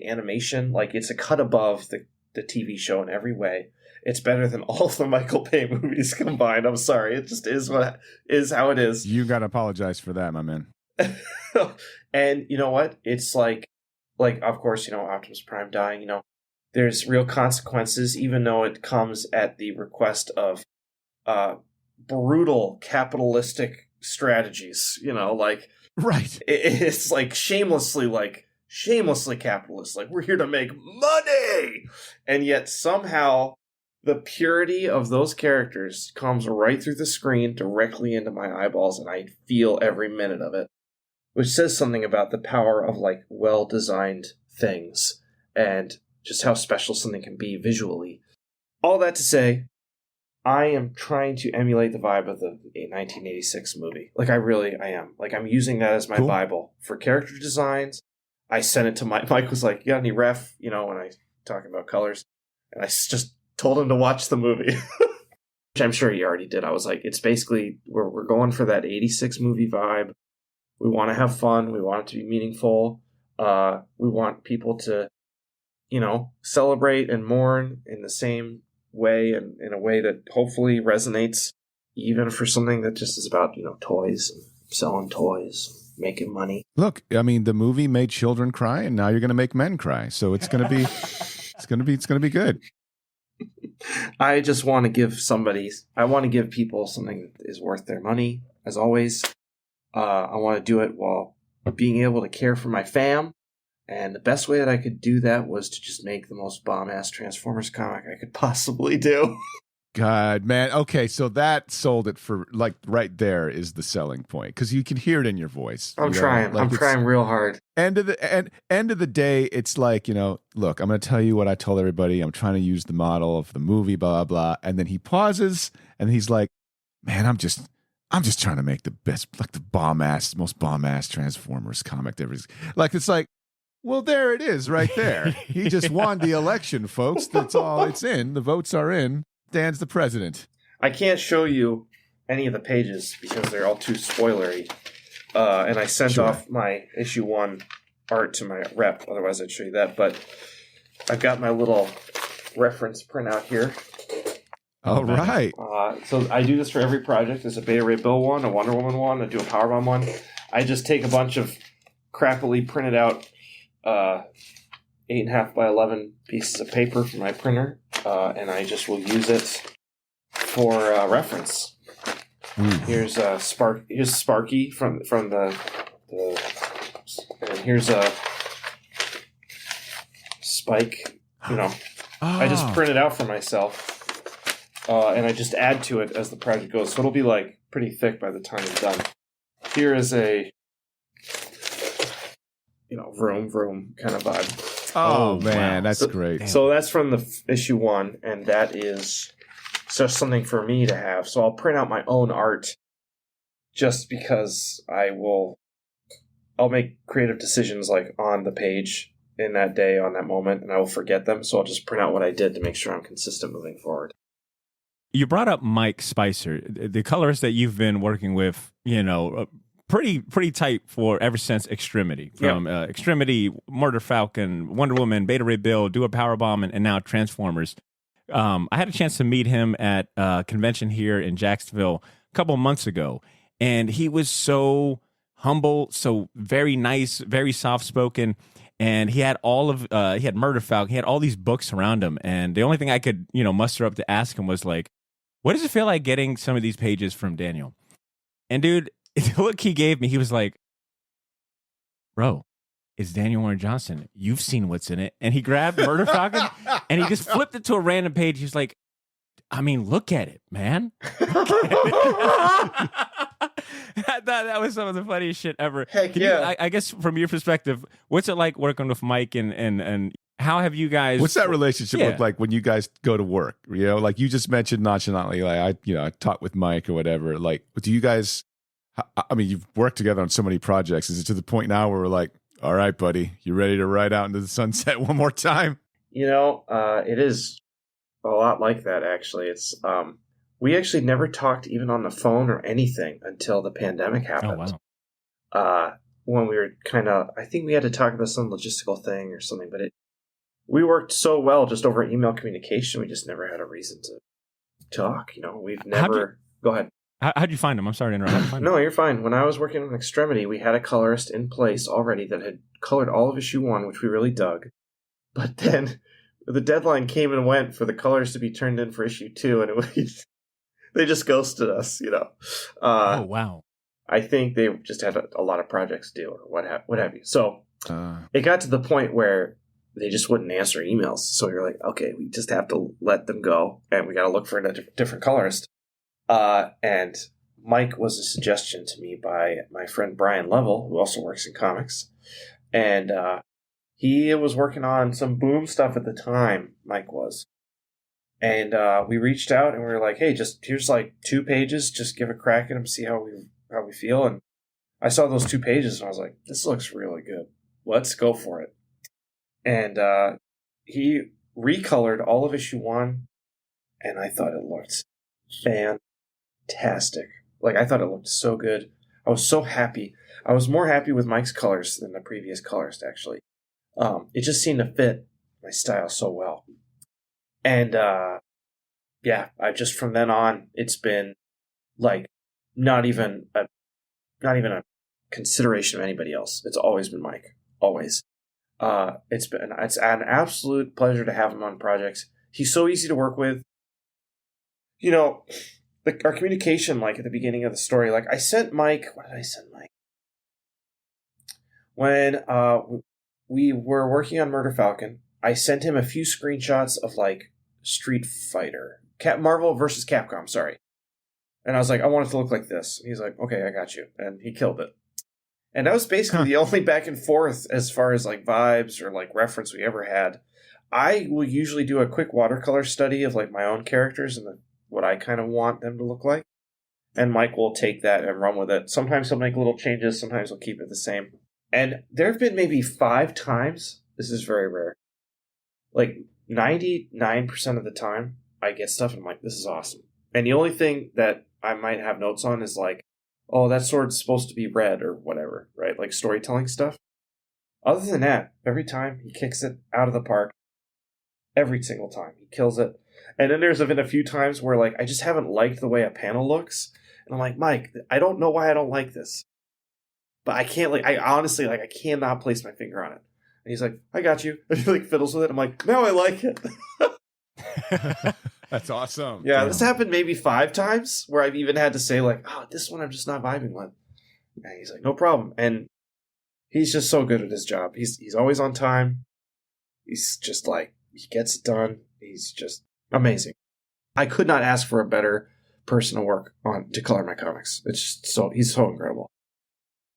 animation, like it's a cut above the TV show in every way. It's better than all of the Michael Bay movies combined. I'm sorry. It just is how it is. You got to apologize for that, my man. And you know what? It's like, of course, Optimus Prime dying, there's real consequences, even though it comes at the request of brutal capitalistic strategies, Right. it's like shamelessly capitalist. Like, we're here to make money. And yet somehow the purity of those characters comes right through the screen directly into my eyeballs, and I feel every minute of it, which says something about the power of like well-designed things and just how special something can be visually. All that to say, I am trying to emulate the vibe of the 1986 movie. Like, I am. Like, I'm using that as my Cool. Bible for character designs. I sent it to Mike. Mike was like, you got any ref? When I talking about colors. And I just told him to watch the movie. Which I'm sure he already did. I was like, it's basically, we're going for that 86 movie vibe. We want to have fun. We want it to be meaningful. We want people to, celebrate and mourn in the same way, and in a way that hopefully resonates even for something that just is about, toys and selling toys, making money. Look, I mean, the movie made children cry, and now you're going to make men cry. So it's going to be, it's going to be good. I just want to give people something that is worth their money, as always. I want to do it while being able to care for my fam. And the best way that I could do that was to just make the most bomb-ass Transformers comic I could possibly do. God, man. Okay, so that sold it for, like, right there is the selling point, because you can hear it in your voice. I'm trying. Like, I'm trying real hard. End of the day, it's like, look, I'm going to tell you what I told everybody. I'm trying to use the model of the movie, blah, blah. And then he pauses, and he's like, man, I'm just trying to make the best, like the most bomb-ass Transformers comic there is. Like, it's like, well, there it is right there. He just won the election, folks. That's all it's in. The votes are in. Dan's the president. I can't show you any of the pages because they're all too spoilery. And I sent off my issue 1 art to my rep. Otherwise, I'd show you that. But I've got my little reference printout here. All right. So I do this for every project. There's a Beta Ray Bill one, a Wonder Woman one, I do a Powerbomb one. I just take a bunch of crappily printed out 8.5 by 11 pieces of paper from my printer, and I just will use it for reference. Here's here's Sparky from the and here's a Spike. I just printed out for myself. and I just add to it as the project goes. So it'll be like pretty thick by the time it's done. Here is a, vroom, vroom kind of vibe. Oh man, wow. that's great. So that's from the issue 1, and that is just something for me to have. So I'll print out my own art just because I'll make creative decisions like on the page in that day, on that moment, and I will forget them. So I'll just print out what I did to make sure I'm consistent moving forward. You brought up Mike Spicer, the colorist that you've been working with, pretty tight for ever since Extremity. From Extremity, Murder Falcon, Wonder Woman, Beta Ray Bill, Do a Powerbomb, and now Transformers. I had a chance to meet him at a convention here in Jacksonville a couple of months ago, and he was so humble, so very nice, very soft-spoken, and he had he had Murder Falcon, he had all these books around him, and the only thing I could, muster up to ask him was like, what does it feel like getting some of these pages from Daniel? And dude, the look he gave me, he was like, bro, it's Daniel Warren Johnson. You've seen what's in it. And he grabbed Murder Falcon and he just flipped it to a random page. He was like, I mean, look at it, man. I thought that was some of the funniest shit ever. Heck yeah. I guess from your perspective, what's it like working with Mike and how have you guys... What's that relationship look like when you guys go to work? Like you just mentioned nonchalantly, like I talk with Mike or whatever. Like, do you guys... I mean, you've worked together on so many projects. Is it to the point now where we're like, all right, buddy, you ready to ride out into the sunset one more time? It is a lot like that, actually. It's we actually never talked even on the phone or anything until the pandemic happened. Oh, wow. When we were I think we had to talk about some logistical thing or something, but we worked so well just over email communication. We just never had a reason to talk. We've never... Go ahead. How'd you find him? I'm sorry to interrupt. How'd you find him? No, you're fine. When I was working on Extremity, we had a colorist in place already that had colored all of issue 1, which we really dug. But then the deadline came and went for the colors to be turned in for issue 2, and they just ghosted us, Oh, wow. I think they just had a lot of projects to do or what have you. So it got to the point where they just wouldn't answer emails. So we were like, okay, we just have to let them go, and we got to look for a different colorist. And Mike was a suggestion to me by my friend Brian Level, who also works in comics. And he was working on some Boom stuff at the time, Mike was. And we reached out and we were like, hey, here's like 2 pages. Just give a crack at them, see how we feel. And I saw those 2 pages and I was like, this looks really good. Let's go for it. And he recolored all of issue 1, and I thought it looked fantastic. Like, I thought it looked so good. I was so happy. I was more happy with Mike's colors than the previous colorist, actually. It just seemed to fit my style so well. And, I just, from then on, it's been, like, not even a consideration of anybody else. It's always been Mike. Always. It's an absolute pleasure to have him on projects. He's so easy to work with. Our communication, like at the beginning of the story, like I sent Mike. What did I send Mike? When we were working on Murder Falcon, I sent him a few screenshots of like Street Fighter, Marvel versus Capcom. Sorry, and I was like, I want it to look like this. And he's like, okay, I got you, and he killed it. And that was basically the only back and forth as far as like vibes or like reference we ever had. I will usually do a quick watercolor study of like my own characters and what I kind of want them to look like. And Mike will take that and run with it. Sometimes he'll make little changes. Sometimes he'll keep it the same. And there have been maybe 5 times. This is very rare. Like 99% of the time I get stuff and I'm like, this is awesome. And the only thing that I might have notes on is like, oh, that sword's supposed to be red or whatever, right? Like storytelling stuff. Other than that, every time he kicks it out of the park, every single time he kills it. And then there's been a few times where like I just haven't liked the way a panel looks. And I'm like, Mike, I don't know why I don't like this. But I can't I honestly I cannot place my finger on it. And he's like, I got you. And he like fiddles with it. I'm like, no, I like it. That's awesome. Yeah, this happened maybe 5 times where I've even had to say like, oh, this one I'm just not vibing with. And he's like, no problem. And he's just so good at his job. He's always on time. He's just like, he gets it done. He's just amazing. I could not ask for a better person to work on to color my comics. It's just he's so incredible.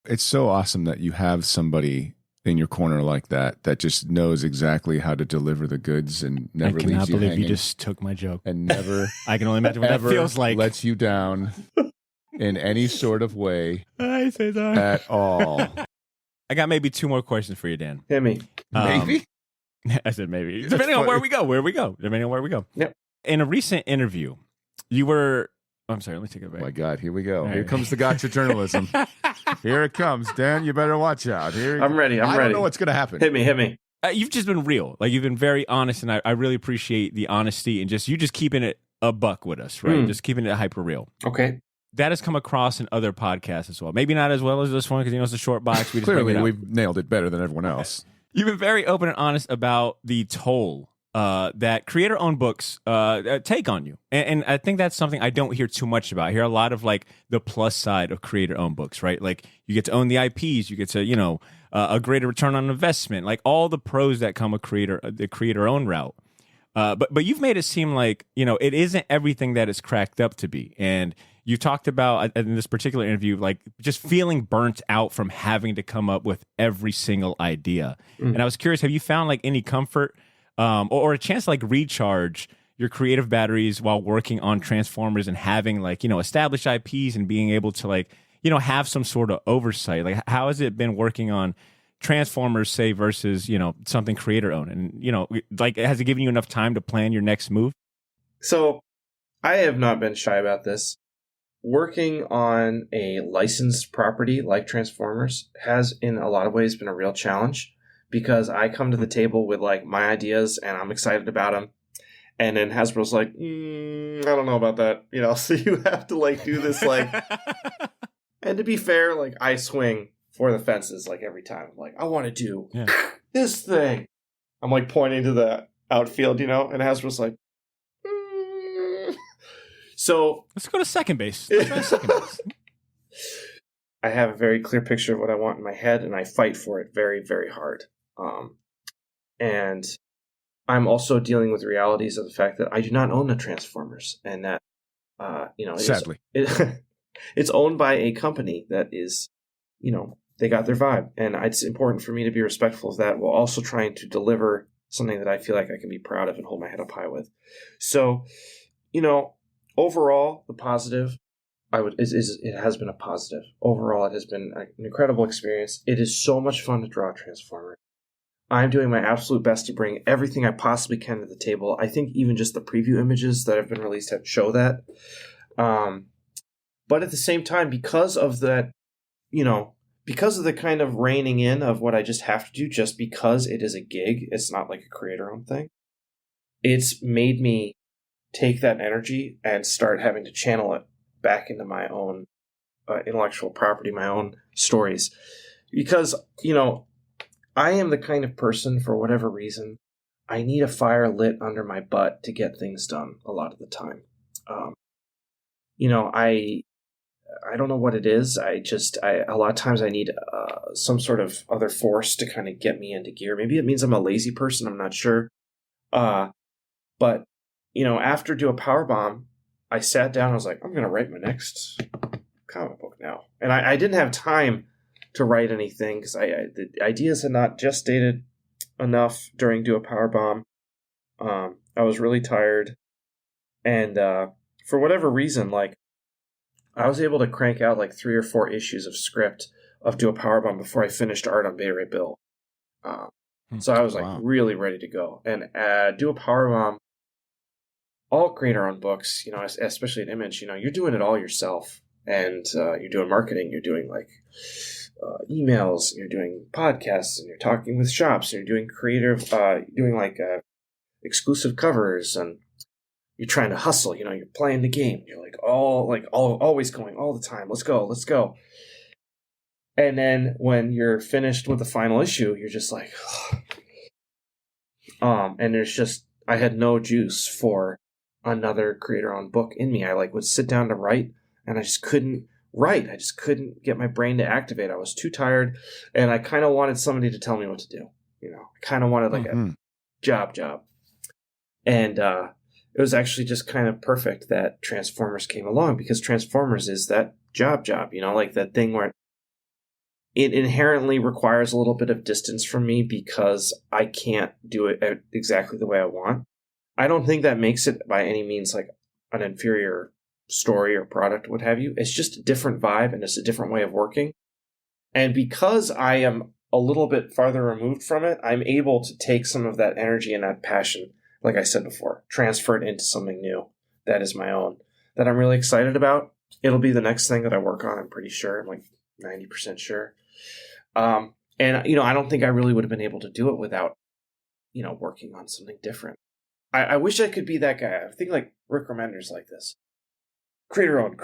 It's so awesome that you have somebody in your corner like that just knows exactly how to deliver the goods and never leaves you hanging. I cannot believe you just took my joke. And never I can only imagine what that feels like. Lets you down in any sort of way I say that. at all. I got maybe 2 more questions for you, Dan. Hit me. Maybe? I said maybe. Depending on where we go. Depending on where we go. Yep. In a recent interview, you were... I'm sorry, let me take it back. Oh my God, here we go. All Here right. comes the gotcha journalism. Here it comes. Dan, you better watch out. I'm ready. I don't know what's going to happen. Hit me. You've just been real. Like, you've been very honest, and I really appreciate the honesty and you just keeping it a buck with us, right? Just keeping it hyper real. Okay. That has come across in other podcasts as well. Maybe not as well as this one because, it's a short box. We just bring it Clearly, up. we've nailed it better than everyone else. You've been very open and honest about the toll that creator-owned books take on you. And I think that's something I don't hear too much about. I hear a lot of, like, the plus side of creator-owned books, right? Like, you get to own the IPs. You get to, a greater return on investment. Like, all the pros that come with the creator-owned route. But you've made it seem like, it isn't everything that it's cracked up to be. And you talked about, in this particular interview, like, just feeling burnt out from having to come up with every single idea. And I was curious, have you found, like, any comfort or a chance to, like, recharge your creative batteries while working on Transformers and having, like, established IPs and being able to, like, have some sort of oversight? Like, how has it been working on Transformers, say, versus, something creator owned? And, like, has it given you enough time to plan your next move? So I have not been shy about this. Working on a licensed property like Transformers has, in a lot of ways, been a real challenge because I come to the table with, like, my ideas and I'm excited about them. And then Hasbro's like, I don't know about that. So you have to, like, do this, like, and to be fair, like, I swing for the fences, like, every time. I'm like, I want to do this thing. I'm, like, pointing to the outfield, and Hasbro's like, So let's go to second base. Let's try second base. I have a very clear picture of what I want in my head, and I fight for it very, very hard. And I'm also dealing with realities of the fact that I do not own the Transformers, and that sadly, it's owned by a company that is, they got their vibe, and it's important for me to be respectful of that while also trying to deliver something that I feel like I can be proud of and hold my head up high with. So, overall, the positive, it has been a positive. Overall, it has been an incredible experience. It is so much fun to draw Transformers. I'm doing my absolute best to bring everything I possibly can to the table. I think even just the preview images that have been released show that. But at the same time, because of that, because of the kind of reining in of what I just have to do, just because it is a gig, it's not like a creator-owned thing, it's made me take that energy and start having to channel it back into my own intellectual property, my own stories. Because, I am the kind of person, for whatever reason, I need a fire lit under my butt to get things done a lot of the time. I don't know what it is. A lot of times I need some sort of other force to kind of get me into gear. Maybe it means I'm a lazy person. I'm not sure. But after Do a Powerbomb, I sat down and I was like, I'm going to write my next comic book now. And I didn't have time to write anything because the ideas had not gestated enough during Do a Powerbomb. I was really tired. And for whatever reason, like, I was able to crank out like 3 or 4 issues of script of Do a Powerbomb before I finished art on Bay Ray Bill. So I was like really ready to go. And Do a Powerbomb, all creator-owned books, especially an Image, you're doing it all yourself. And you're doing marketing, you're doing like emails, you're doing podcasts, and you're talking with shops, and you're doing creative, doing like exclusive covers, and you're trying to hustle. You're playing the game. You're always going all the time. Let's go. And then when you're finished with the final issue, you're just like, and I had no juice for another creator-owned book in me. I would sit down to write, and I just couldn't write. I just couldn't get my brain to activate. I was too tired, and I kind of wanted somebody to tell me what to do. I kind of wanted like a job. And it was actually just kind of perfect that Transformers came along, because Transformers is that job, like that thing where it inherently requires a little bit of distance from me because I can't do it exactly the way I want. I don't think that makes it by any means like an inferior story or product, what have you. It's just a different vibe and it's a different way of working. And because I am a little bit farther removed from it, I'm able to take some of that energy and that passion, like I said before, transfer it into something new that is my own, that I'm really excited about. It'll be the next thing that I work on, I'm pretty sure. I'm like 90% sure. And, I don't think I really would have been able to do it without, working on something different. I wish I could be that guy. I think like Rick Remender's like this. Create your own.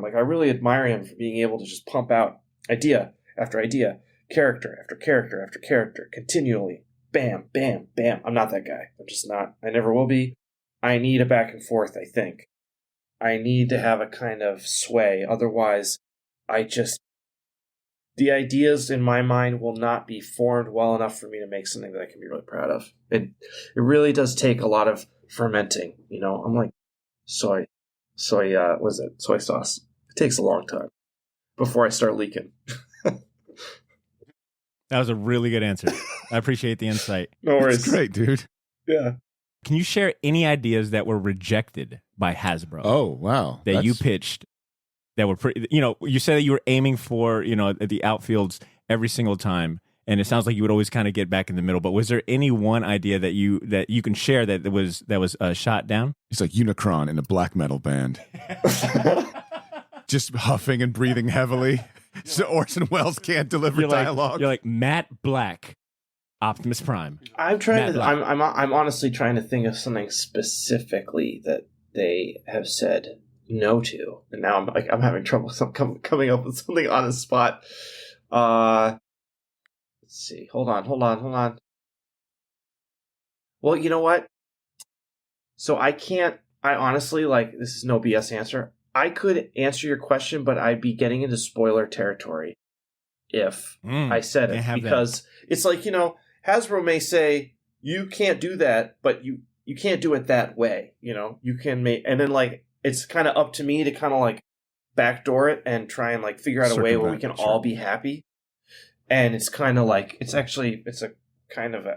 Like, I really admire him for being able to just pump out idea after idea, character after character after character, continually. Bam, bam, bam. I'm not that guy. I'm just not. I never will be. I need a back and forth, I think. I need to have a kind of sway. Otherwise, the ideas in my mind will not be formed well enough for me to make something that I can be really proud of. It really does take a lot of fermenting. I'm like soy sauce. It takes a long time before I start leaking. That was a really good answer. I appreciate the insight. No worries. It's great, dude. Yeah. Can you share any ideas that were rejected by Hasbro? Oh, wow. That you pitched that were pretty, you said that you were aiming for, the outfields every single time. And it sounds like you would always kind of get back in the middle. But was there any one idea that you can share that was shot down? It's like Unicron in a black metal band. Just huffing and breathing heavily. So Orson Welles can't deliver dialogue. You're like Matt Black, Optimus Prime. I'm honestly trying to think of something specifically that they have said no to, and now I'm having trouble coming up with something on the spot. Let's see. Hold on. Well, you know what? So I honestly, this is no BS answer. I could answer your question, but I'd be getting into spoiler territory if I said it, because it's like, Hasbro may say you can't do that, but you can't do it that way. You can make, and then it's kind of up to me to kind of backdoor it and try and figure out a way where we can all be happy. And it's kind of it's a kind of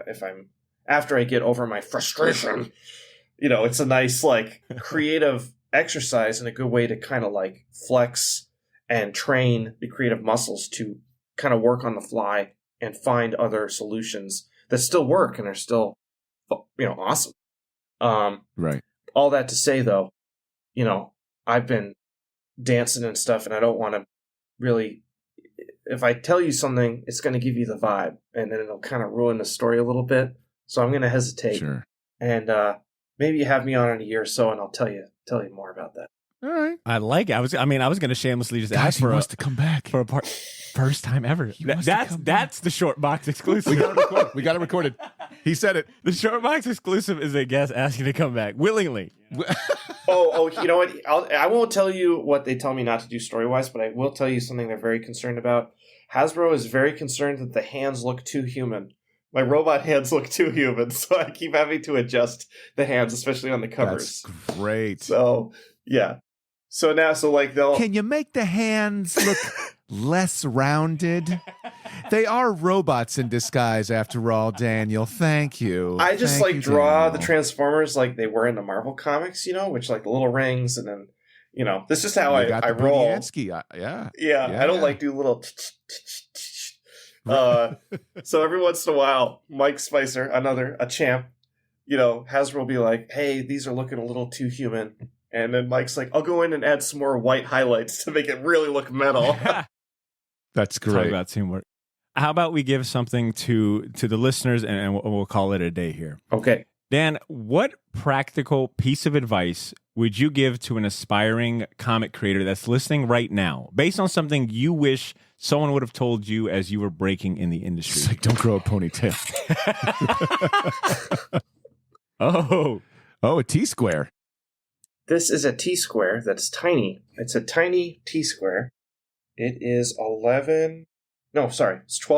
after I get over my frustration, it's a nice creative exercise and a good way to kind of flex and train the creative muscles to kind of work on the fly and find other solutions that still work and are still, awesome. Right. All that to say, though, I've been dancing and stuff, and I don't want to really. If I tell you something, it's going to give you the vibe, and then it'll kind of ruin the story a little bit. So I'm going to hesitate. Sure. And maybe you have me on in a year or so, and I'll tell you more about that. All right. I like it. I was going to shamelessly just ask he wants to come back for a first time ever. That's the short box exclusive. We got it recorded. He said it. The short box exclusive is a guest asking to come back willingly. Oh, you know what? I won't tell you what they tell me not to do story-wise, but I will tell you something they're very concerned about. Hasbro is very concerned that the hands look too human. My robot hands look too human, so I keep having to adjust the hands, especially on the covers. That's great. So, yeah. So now, they'll... Can you make the hands look less rounded? They are robots in disguise, after all, Daniel. Thank you. I just Thank you, draw Daniel. the Transformers like they were in the Marvel comics, which the little rings, and then this is how I roll. Yeah. I don't do little. So every once in a while, Mike Spicer, a champ, Hasbro will be like, "Hey, these are looking a little too human," and then Mike's like, "I'll go in and add some more white highlights to make it really look metal." That's great. Talk about teamwork. How about we give something to the listeners, and we'll call it a day here. Okay. Dan, what practical piece of advice would you give to an aspiring comic creator that's listening right now, based on something you wish someone would have told you as you were breaking in the industry? It's like, don't grow a ponytail. Oh, a T-square. This is a T-square that's tiny. It's a tiny T-square. It is 12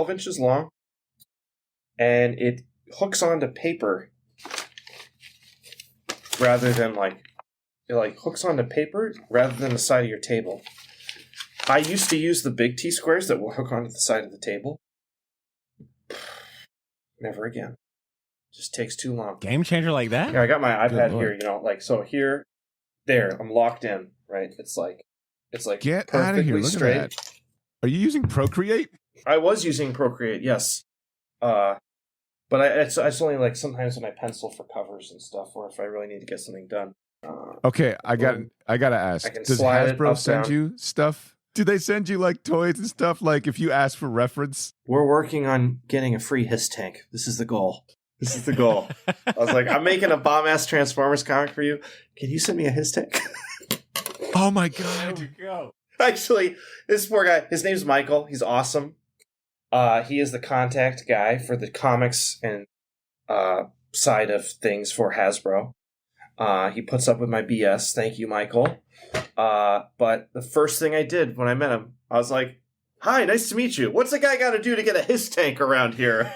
inches long, and it hooks onto paper rather than like it like hooks onto paper rather than the side of your table. I used to use the big T-squares that will hook onto the side of the table. Never again. Just takes too long. Game changer like that? Yeah, I got my iPad here, you know, like so here, there, I'm locked in, right? It's like Get out of here! Look straight. at that. Are you using Procreate? I was using Procreate, yes. But it's only like sometimes when I pencil for covers and stuff, or if I really need to get something done. Okay, I gotta ask. Does Hasbro send you stuff? Do they send you like toys and stuff? Like if you ask for reference? We're working on getting a free Hiss tank. This is the goal. I was like, I'm making a bomb-ass Transformers comic for you. Can you send me a Hiss tank? Oh my god. There we go. Actually, this poor guy, his name's Michael. He's awesome. He is the contact guy for the comics and side of things for Hasbro. He puts up with my BS. Thank you, Michael. But the first thing I did when I met him, I was like, hi, nice to meet you. What's a guy got to do to get a Hiss tank around here?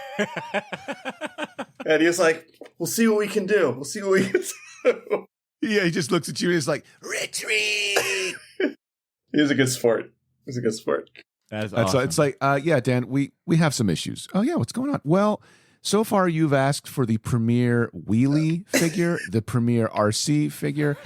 And he was like, we'll see what we can do. Yeah, he just looks at you and he's like, retreat! He's a good sport. That's awesome. It's like, yeah, Dan, we have some issues. Oh, yeah, what's going on? Well, so far you've asked for the Premier Wheelie figure, the Premier RC figure.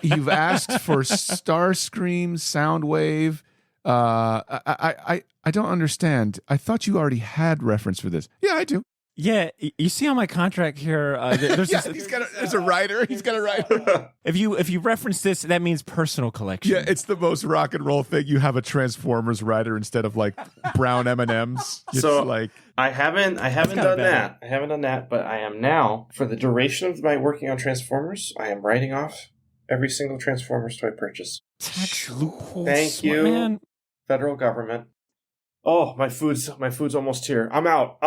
You've asked for Starscream, Soundwave. I don't understand. I thought you already had reference for this. Yeah, I do. Yeah, you see on my contract here, there's there's a writer. He's got a writer. If you reference this, that means personal collection. Yeah, it's the most rock and roll thing. You have a Transformers writer instead of like brown M&Ms. So like I haven't done that. I haven't done that, but I am now, for the duration of my working on Transformers, I am writing off every single Transformers toy purchase. Tax loopholes. Thank you, man. Federal government. Oh, my food's almost here. I'm out.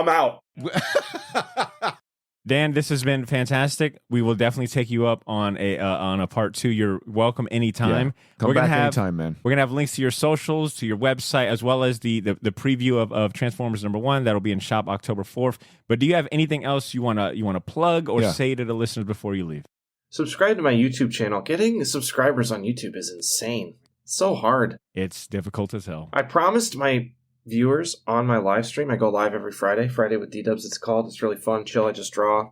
Dan, this has been fantastic. We will definitely take you up on a part 2. You're welcome anytime. Yeah. Come back anytime, man. We're gonna have links to your socials, to your website, as well as the preview of Transformers #1 that'll be in shop October 4th. But do you have anything else you wanna plug or say to the listeners before you leave? Subscribe to my YouTube channel. Getting subscribers on YouTube is insane. It's so hard. It's difficult as hell. I promised my viewers on my live stream. I go live every Friday with D-Dubs it's called. It's really fun, chill. I just draw.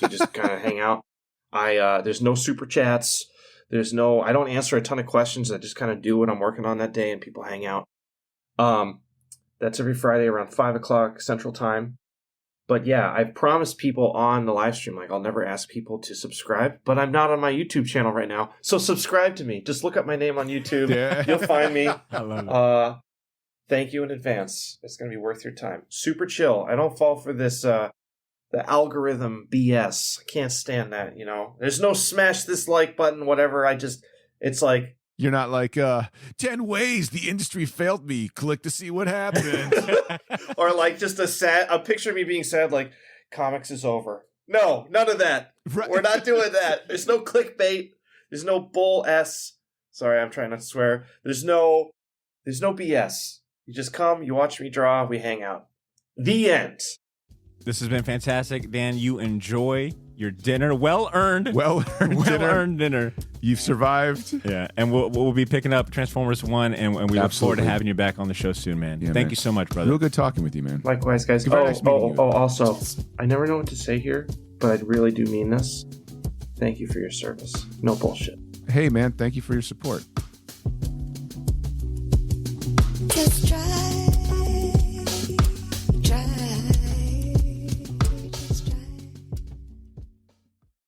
You just kind of hang out. There's no super chats. I don't answer a ton of questions. I just kind of do what I'm working on that day and people hang out. That's every Friday around 5 o'clock Central Time. But yeah, I've promised people on the live stream, like I'll never ask people to subscribe, but I'm not on my YouTube channel right now. So subscribe to me. Just look up my name on YouTube. Yeah. You'll find me. I love it. Thank you in advance. It's going to be worth your time. Super chill. I don't fall for this, the algorithm BS. I can't stand that, you know. There's no smash this like button, whatever. It's like... You're not like, 10 ways the industry failed me. Click to see what happened. Or like just a picture of me being sad, like, comics is over. No, none of that. Right. We're not doing that. There's no clickbait. There's no bull S. Sorry, I'm trying not to swear. There's no BS. You just come, you watch me draw, we hang out. The end. This has been fantastic. Dan, you enjoy your dinner. Well-earned dinner. You've survived. Yeah, and we'll be picking up Transformers 1, and we look forward to having you back on the show soon, man. Yeah, Thank you so much, brother. Real good talking with you, man. Likewise, guys. Also, I never know what to say here, but I really do mean this. Thank you for your service. No bullshit. Hey, man, thank you for your support.